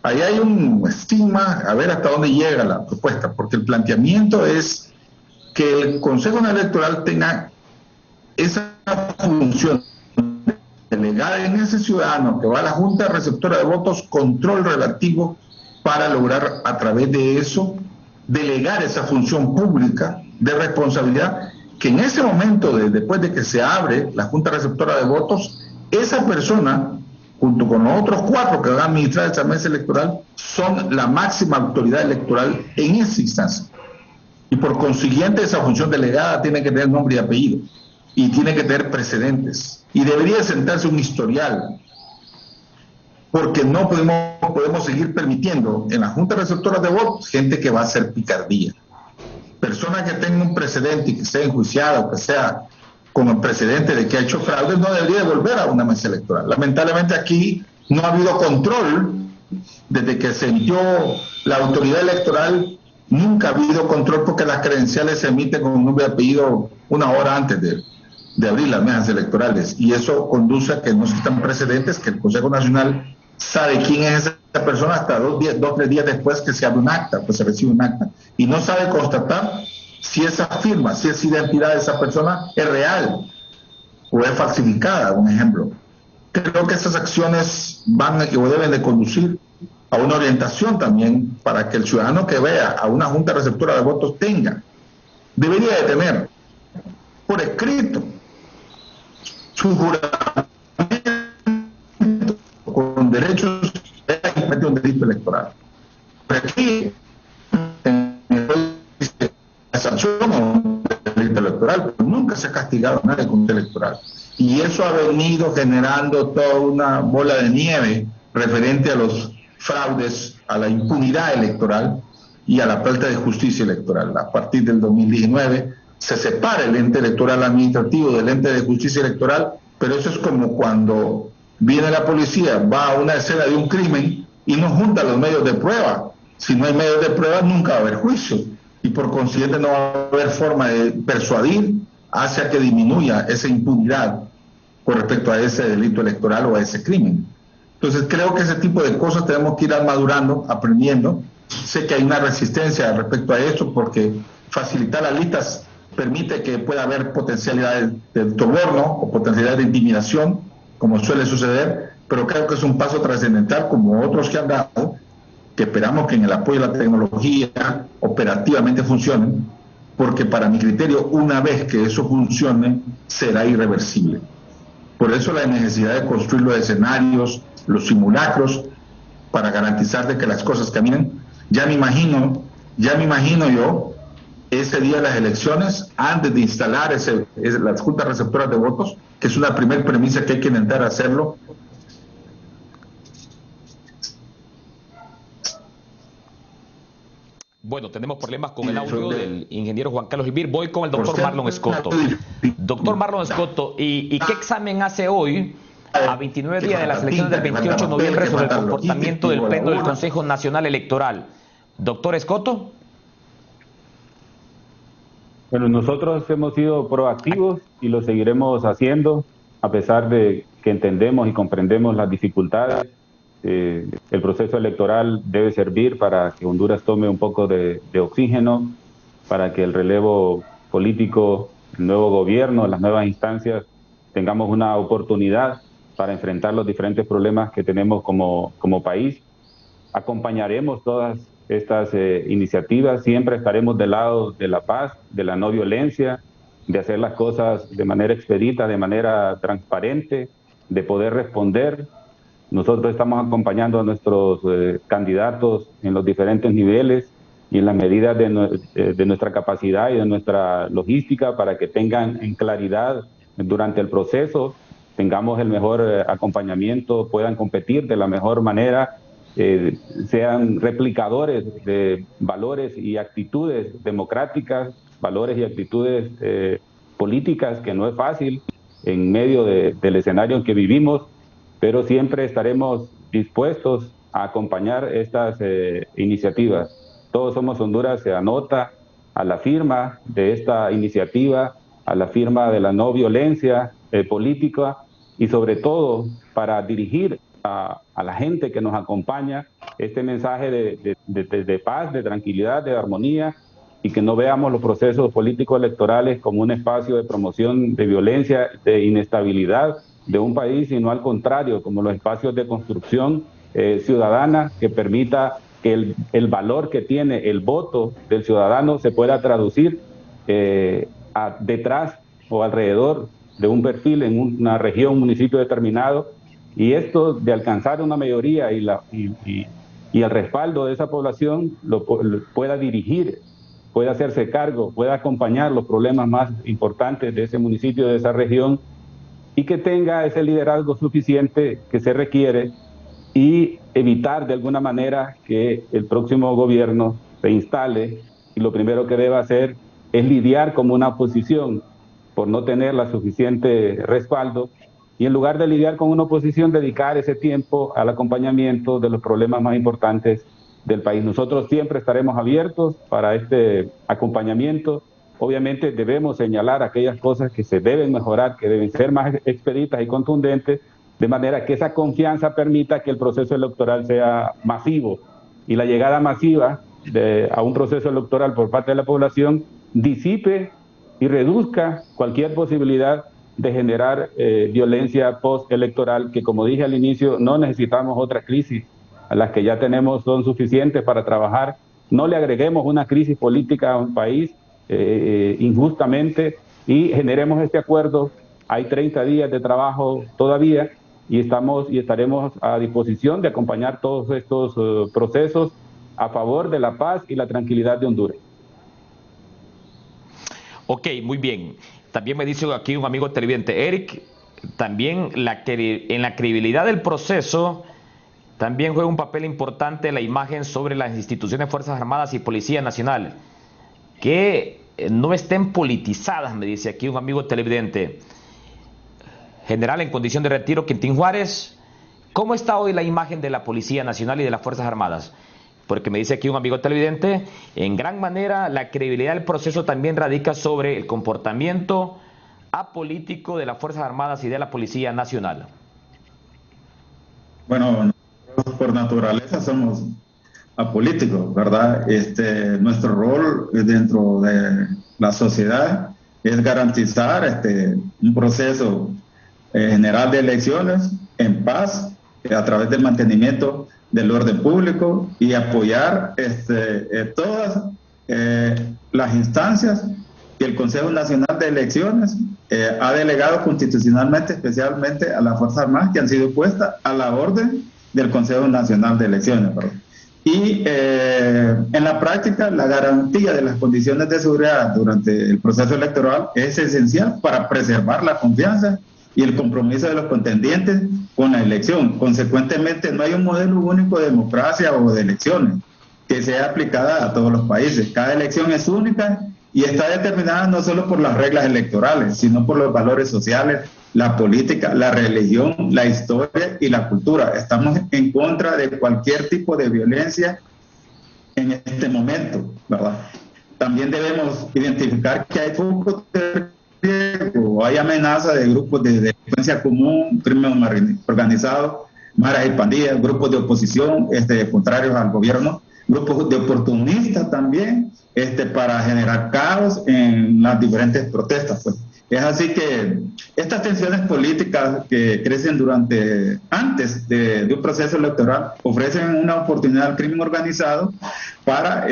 Ahí hay un estigma, a ver hasta dónde llega la propuesta, porque el planteamiento es que el Consejo Nacional Electoral tenga esa función delegada en ese ciudadano que va a la Junta Receptora de Votos, control relativo para lograr a través de eso delegar esa función pública de responsabilidad que en ese momento, después de que se abre la Junta Receptora de Votos, esa persona, junto con los otros 4 que van a administrar esa mesa electoral, son la máxima autoridad electoral en esa instancia. Y por consiguiente, esa función delegada tiene que tener nombre y apellido, y tiene que tener precedentes, y debería sentarse un historial, porque no podemos seguir permitiendo en la Junta Receptora de Votos gente que va a hacer picardía. Persona que tenga un precedente y que sea enjuiciada o que sea con el precedente de que ha hecho fraude, no debería volver a una mesa electoral. Lamentablemente aquí no ha habido control desde que se emitió la autoridad electoral. Nunca ha habido control porque las credenciales se emiten con un nombre y apellido 1 hora antes de abrir las mesas electorales, y eso conduce a que no existan precedentes, que el Consejo Nacional sabe quién es esa persona hasta 2 o 3 días después que se abre un acta, pues se recibe un acta, y no sabe constatar si esa firma, si esa identidad de esa persona es real o es falsificada, un ejemplo. Creo que esas acciones van o deben de conducir a una orientación también para que el ciudadano que vea a una Junta Receptora de Votos debería de tener por escrito su juramento con derechos de un delito electoral. Pero aquí la sanción o delito electoral, pero nunca se ha castigado a nadie con un delito electoral. Y eso ha venido generando toda una bola de nieve referente a los fraudes, a la impunidad electoral y a la falta de justicia electoral. A partir del 2019 se separa el ente electoral administrativo del ente de justicia electoral, pero eso es como cuando viene la policía, va a una escena de un crimen y no junta los medios de prueba. Si no hay medios de prueba, nunca va a haber juicio, y por consiguiente no va a haber forma de persuadir hacia que disminuya esa impunidad con respecto a ese delito electoral o a ese crimen. Entonces creo que ese tipo de cosas tenemos que ir madurando, aprendiendo. Sé que hay una resistencia respecto a esto porque facilitar las listas permite que pueda haber potencialidad de soborno o potencialidad de intimidación, como suele suceder, pero creo que es un paso trascendental como otros que han dado, que esperamos que en el apoyo a la tecnología operativamente funcionen, porque para mi criterio, una vez que eso funcione, será irreversible. Por eso la necesidad de construir los escenarios, los simulacros, para garantizar de que las cosas caminen. Ya me imagino yo, ese día de las elecciones, antes de instalar las juntas receptoras de votos, que es una primera premisa que hay que intentar hacerlo. Bueno, tenemos problemas con el audio del ingeniero Juan Carlos Elvir. Voy con el doctor Marlon Escoto. Doctor Marlon Escoto, ¿y qué examen hace hoy, a 29 días de las elecciones del 28 de noviembre, sobre el comportamiento del Pleno del Consejo Nacional Electoral? Doctor Escoto. Bueno, nosotros hemos sido proactivos y lo seguiremos haciendo, a pesar de que entendemos y comprendemos las dificultades. El proceso electoral debe servir para que Honduras tome un poco de oxígeno, para que el relevo político, el nuevo gobierno, las nuevas instancias, tengamos una oportunidad para enfrentar los diferentes problemas que tenemos como país. Acompañaremos todas estas iniciativas, siempre estaremos del lado de la paz, de la no violencia, de hacer las cosas de manera expedita, de manera transparente, de poder responder. Nosotros estamos acompañando a nuestros candidatos en los diferentes niveles y en las medidas de nuestra capacidad y de nuestra logística para que tengan en claridad durante el proceso, tengamos el mejor acompañamiento, puedan competir de la mejor manera, sean replicadores de valores y actitudes democráticas, valores y actitudes políticas, que no es fácil en medio del escenario en que vivimos, pero siempre estaremos dispuestos a acompañar estas iniciativas. Todos Somos Honduras se anota a la firma de esta iniciativa, a la firma de la no violencia política y sobre todo para dirigir a la gente que nos acompaña este mensaje de paz, de tranquilidad, de armonía, y que no veamos los procesos políticos electorales como un espacio de promoción de violencia, de inestabilidad de un país, sino al contrario, como los espacios de construcción ciudadana que permita que el valor que tiene el voto del ciudadano se pueda traducir detrás o alrededor de un perfil en una región, un municipio determinado, y esto de alcanzar una mayoría y el respaldo de esa población lo pueda dirigir, pueda hacerse cargo, pueda acompañar los problemas más importantes de ese municipio, de esa región, y que tenga ese liderazgo suficiente que se requiere y evitar de alguna manera que el próximo gobierno se instale y lo primero que deba hacer es lidiar como una oposición por no tener la suficiente respaldo, y en lugar de lidiar con una oposición, dedicar ese tiempo al acompañamiento de los problemas más importantes del país. Nosotros siempre estaremos abiertos para este acompañamiento. Obviamente debemos señalar aquellas cosas que se deben mejorar, que deben ser más expeditas y contundentes, de manera que esa confianza permita que el proceso electoral sea masivo, y la llegada masiva a un proceso electoral por parte de la población disipe y reduzca cualquier posibilidad de generar violencia postelectoral, que, como dije al inicio, no necesitamos otra crisis. A las que ya tenemos son suficientes para trabajar. No le agreguemos una crisis política a un país injustamente, y generemos este acuerdo. Hay 30 días de trabajo todavía y estaremos a disposición de acompañar todos estos procesos a favor de la paz y la tranquilidad de Honduras. Ok, muy bien. También me dice aquí un amigo televidente, Eric, también en la credibilidad del proceso también juega un papel importante la imagen sobre las instituciones de Fuerzas Armadas y Policía Nacional, que no estén politizadas, me dice aquí un amigo televidente. General en condición de retiro, Quintín Juárez, ¿cómo está hoy la imagen de la Policía Nacional y de las Fuerzas Armadas? Porque me dice aquí un amigo televidente, en gran manera la credibilidad del proceso también radica sobre el comportamiento apolítico de las Fuerzas Armadas y de la Policía Nacional. Bueno, nosotros por naturaleza somos apolíticos, ¿verdad? Nuestro rol dentro de la sociedad es garantizar un proceso general de elecciones en paz, a través del mantenimiento del orden público, y apoyar todas las instancias que el Consejo Nacional de Elecciones ha delegado constitucionalmente, especialmente a las Fuerzas Armadas, que han sido puestas a la orden del Consejo Nacional de Elecciones. Y en la práctica, la garantía de las condiciones de seguridad durante el proceso electoral es esencial para preservar la confianza y el compromiso de los contendientes con la elección. Consecuentemente, no hay un modelo único de democracia o de elecciones que sea aplicada a todos los países. Cada elección es única y está determinada no solo por las reglas electorales, sino por los valores sociales, la política, la religión, la historia y la cultura. Estamos en contra de cualquier tipo de violencia en este momento, ¿verdad? También debemos identificar que hay focos de riesgo, hay amenaza de grupos de delincuencia común, crimen organizado, maras y pandillas, grupos de oposición contrarios al gobierno, grupos de oportunistas también, para generar caos en las diferentes protestas, pues. Es así que estas tensiones políticas que crecen antes de un proceso electoral ofrecen una oportunidad al crimen organizado para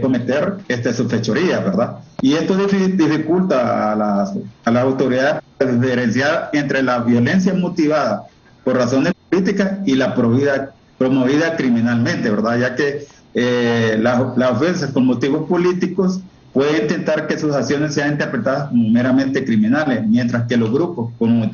cometer sus fechorías, ¿verdad? Y esto dificulta a las autoridades diferenciar entre la violencia motivada por razones políticas y la promovida criminalmente, ¿verdad? Ya que las ofensas con motivos políticos puede intentar que sus acciones sean interpretadas como meramente criminales, mientras que los grupos con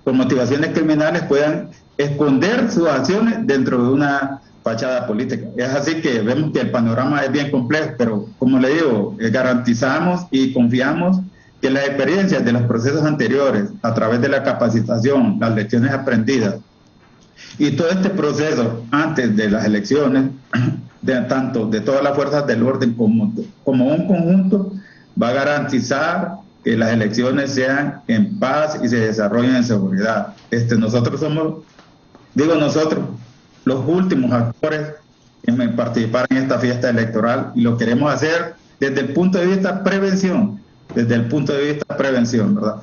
motivaciones criminales puedan esconder sus acciones dentro de una fachada política. Es así que vemos que el panorama es bien complejo, pero como le digo, garantizamos y confiamos que las experiencias de los procesos anteriores, a través de la capacitación, las lecciones aprendidas y todo este proceso antes de las elecciones, tanto de todas las fuerzas del orden como un conjunto, va a garantizar que las elecciones sean en paz y se desarrollen en seguridad. Nosotros somos, los últimos actores en participar en esta fiesta electoral, y lo queremos hacer desde el punto de vista prevención, ¿verdad?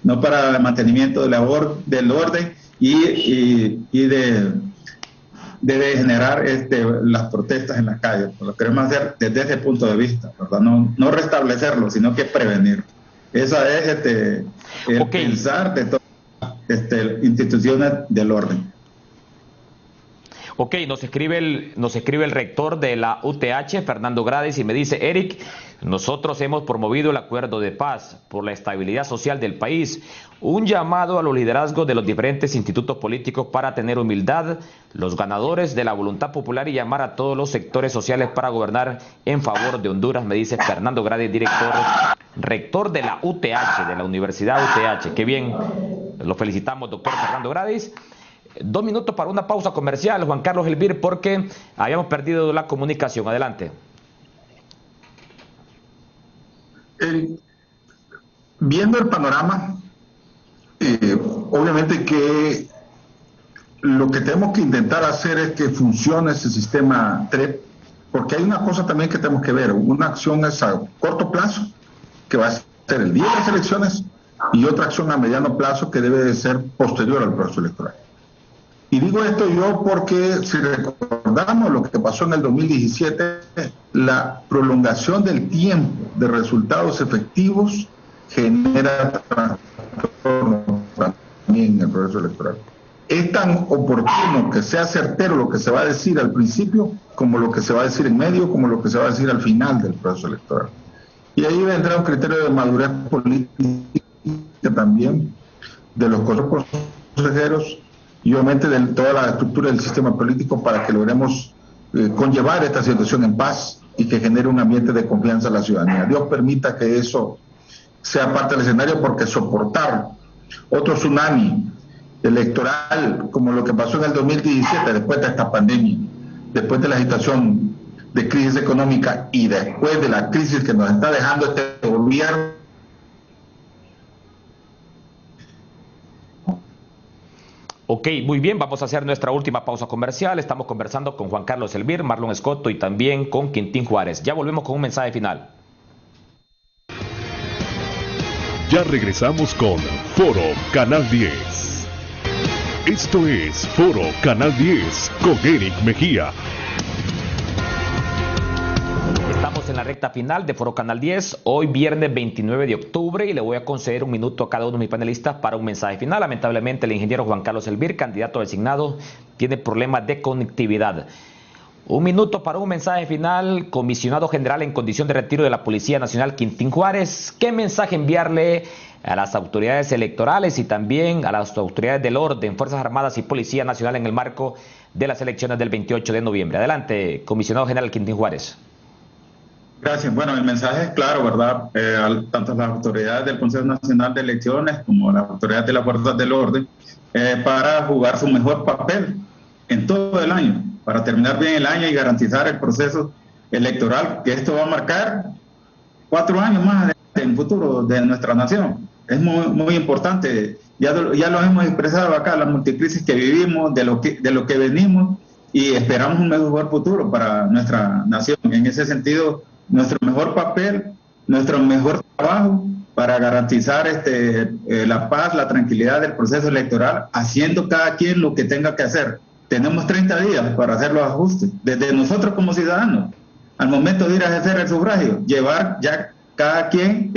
No para el mantenimiento del orden y de generar las protestas en las calles. Lo queremos hacer desde ese punto de vista, ¿verdad? No restablecerlo, sino que prevenir. Esa es el pensar de todas las instituciones del orden. Ok, nos escribe el rector de la UTH, Fernando Grades, y me dice: Eric, nosotros hemos promovido el acuerdo de paz por la estabilidad social del país. Un llamado a los liderazgos de los diferentes institutos políticos para tener humildad, los ganadores de la voluntad popular, y llamar a todos los sectores sociales para gobernar en favor de Honduras, me dice Fernando Grades, rector de la UTH, de la Universidad UTH. Qué bien, lo felicitamos, doctor Fernando Grades. 2 minutos para una pausa comercial, Juan Carlos Elvir, porque habíamos perdido la comunicación. Adelante. Viendo el panorama, obviamente que lo que tenemos que intentar hacer es que funcione ese sistema TREP, porque hay una cosa también que tenemos que ver. Una acción es a corto plazo, que va a ser el día de las elecciones, y otra acción a mediano plazo que debe de ser posterior al proceso electoral. Y digo esto yo porque si recordamos lo que pasó en el 2017, la prolongación del tiempo de resultados efectivos genera trastorno también en el proceso electoral. Es tan oportuno que sea certero lo que se va a decir al principio, como lo que se va a decir en medio, como lo que se va a decir al final del proceso electoral. Y ahí vendrá un criterio de madurez política también de los consejeros, y obviamente de toda la estructura del sistema político, para que logremos conllevar esta situación en paz y que genere un ambiente de confianza a la ciudadanía. Dios permita que eso sea parte del escenario, porque soportar otro tsunami electoral como lo que pasó en el 2017, después de esta pandemia, después de la situación de crisis económica y después de la crisis que nos está dejando este gobierno. Ok, muy bien, vamos a hacer nuestra última pausa comercial. Estamos conversando con Juan Carlos Elvir, Marlon Escoto y también con Quintín Juárez. Ya volvemos con un mensaje final. Ya regresamos con Foro Canal 10. Esto es Foro Canal 10 con Eric Mejía. Estamos en la recta final de Foro Canal 10, hoy viernes 29 de octubre, y le voy a conceder 1 minuto a cada uno de mis panelistas para un mensaje final. Lamentablemente, el ingeniero Juan Carlos Elvir, candidato designado, tiene problemas de conectividad. 1 minuto para un mensaje final. Comisionado general en condición de retiro de la Policía Nacional, Quintín Juárez, ¿qué mensaje enviarle a las autoridades electorales y también a las autoridades del orden, Fuerzas Armadas y Policía Nacional en el marco de las elecciones del 28 de noviembre? Adelante, comisionado general Quintín Juárez. Gracias. Bueno, el mensaje es claro, ¿verdad? Tanto las autoridades del Consejo Nacional de Elecciones como las autoridades de las fuerzas del orden, para jugar su mejor papel en todo el año, para terminar bien el año y garantizar el proceso electoral, que esto va a marcar 4 años más adelante en el futuro de nuestra nación. Es muy importante. Ya lo hemos expresado acá, la multicrisis que vivimos, de lo que venimos, y esperamos un mejor futuro para nuestra nación. En ese sentido, nuestro mejor papel, nuestro mejor trabajo para garantizar la paz, la tranquilidad del proceso electoral, haciendo cada quien lo que tenga que hacer. Tenemos 30 días para hacer los ajustes, desde nosotros como ciudadanos, al momento de ir a ejercer el sufragio, llevar ya cada quien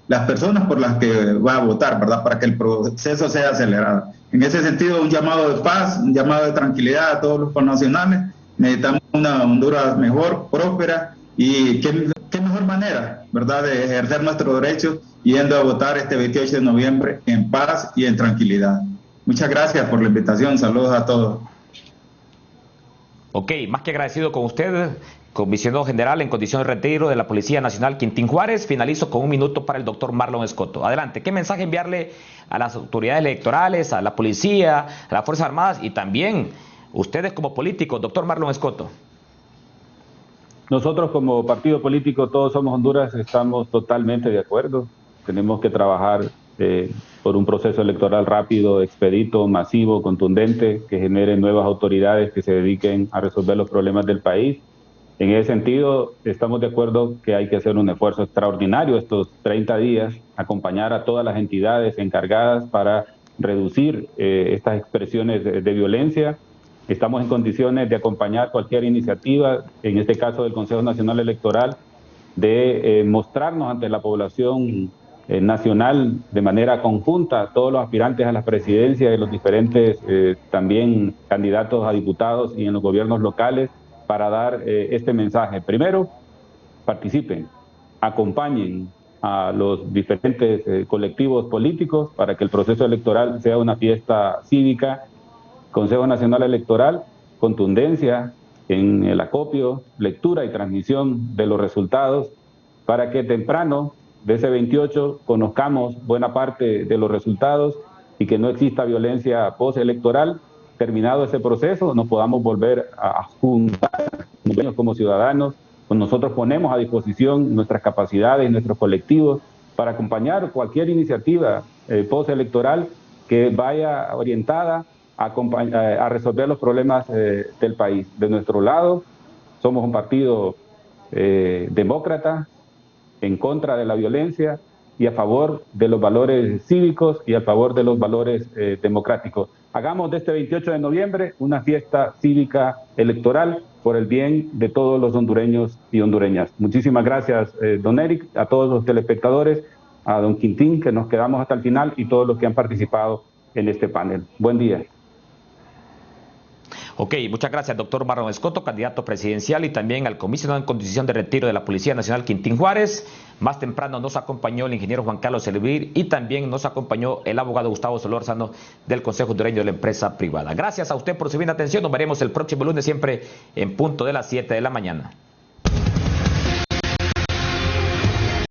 las personas por las que va a votar, ¿verdad? Para que el proceso sea acelerado. En ese sentido, un llamado de paz, un llamado de tranquilidad a todos los connacionales. Necesitamos una Honduras mejor, próspera, y qué mejor manera, ¿verdad?, de ejercer nuestros derechos yendo a votar este 28 de noviembre en paz y en tranquilidad. Muchas gracias por la invitación. Saludos a todos. Ok, más que agradecido con usted, comisionado general en condición de retiro de la Policía Nacional Quintín Juárez. Finalizo con un minuto para el doctor Marlon Escoto. Adelante, ¿qué mensaje enviarle a las autoridades electorales, a la policía, a las Fuerzas Armadas y también ustedes como políticos, doctor Marlon Escoto? Nosotros como partido político, Todos Somos Honduras, estamos totalmente de acuerdo. Tenemos que trabajar por un proceso electoral rápido, expedito, masivo, contundente, que genere nuevas autoridades que se dediquen a resolver los problemas del país. En ese sentido, estamos de acuerdo que hay que hacer un esfuerzo extraordinario estos 30 días, acompañar a todas las entidades encargadas para reducir estas expresiones de violencia. Estamos en condiciones de acompañar cualquier iniciativa, en este caso del Consejo Nacional Electoral, de mostrarnos ante la población nacional de manera conjunta, todos los aspirantes a la presidencia y los diferentes también candidatos a diputados y en los gobiernos locales, para dar este mensaje. Primero, participen, acompañen a los diferentes colectivos políticos para que el proceso electoral sea una fiesta cívica. Consejo Nacional Electoral, contundencia en el acopio, lectura y transmisión de los resultados, para que temprano de ese 28 conozcamos buena parte de los resultados y que no exista violencia postelectoral. Terminado ese proceso, nos podamos volver a juntar como ciudadanos. Pues nosotros ponemos a disposición nuestras capacidades, nuestros colectivos, para acompañar cualquier iniciativa postelectoral que vaya orientada a resolver los problemas del país. De nuestro lado, somos un partido demócrata, en contra de la violencia y a favor de los valores cívicos y a favor de los valores democráticos. Hagamos de este 28 de noviembre una fiesta cívica electoral por el bien de todos los hondureños y hondureñas. Muchísimas gracias, don Eric, a todos los telespectadores, a don Quintín, que nos quedamos hasta el final, y todos los que han participado en este panel. Buen día. Ok, muchas gracias, doctor Marlon Escoto, candidato presidencial, y también al comisionado en condición de retiro de la Policía Nacional Quintín Juárez. Más temprano nos acompañó el ingeniero Juan Carlos Elvir y también nos acompañó el abogado Gustavo Solórzano del Consejo Hondureño de la Empresa Privada. Gracias a usted por su bien atención. Nos veremos el próximo lunes, siempre en punto de las 7 de la mañana.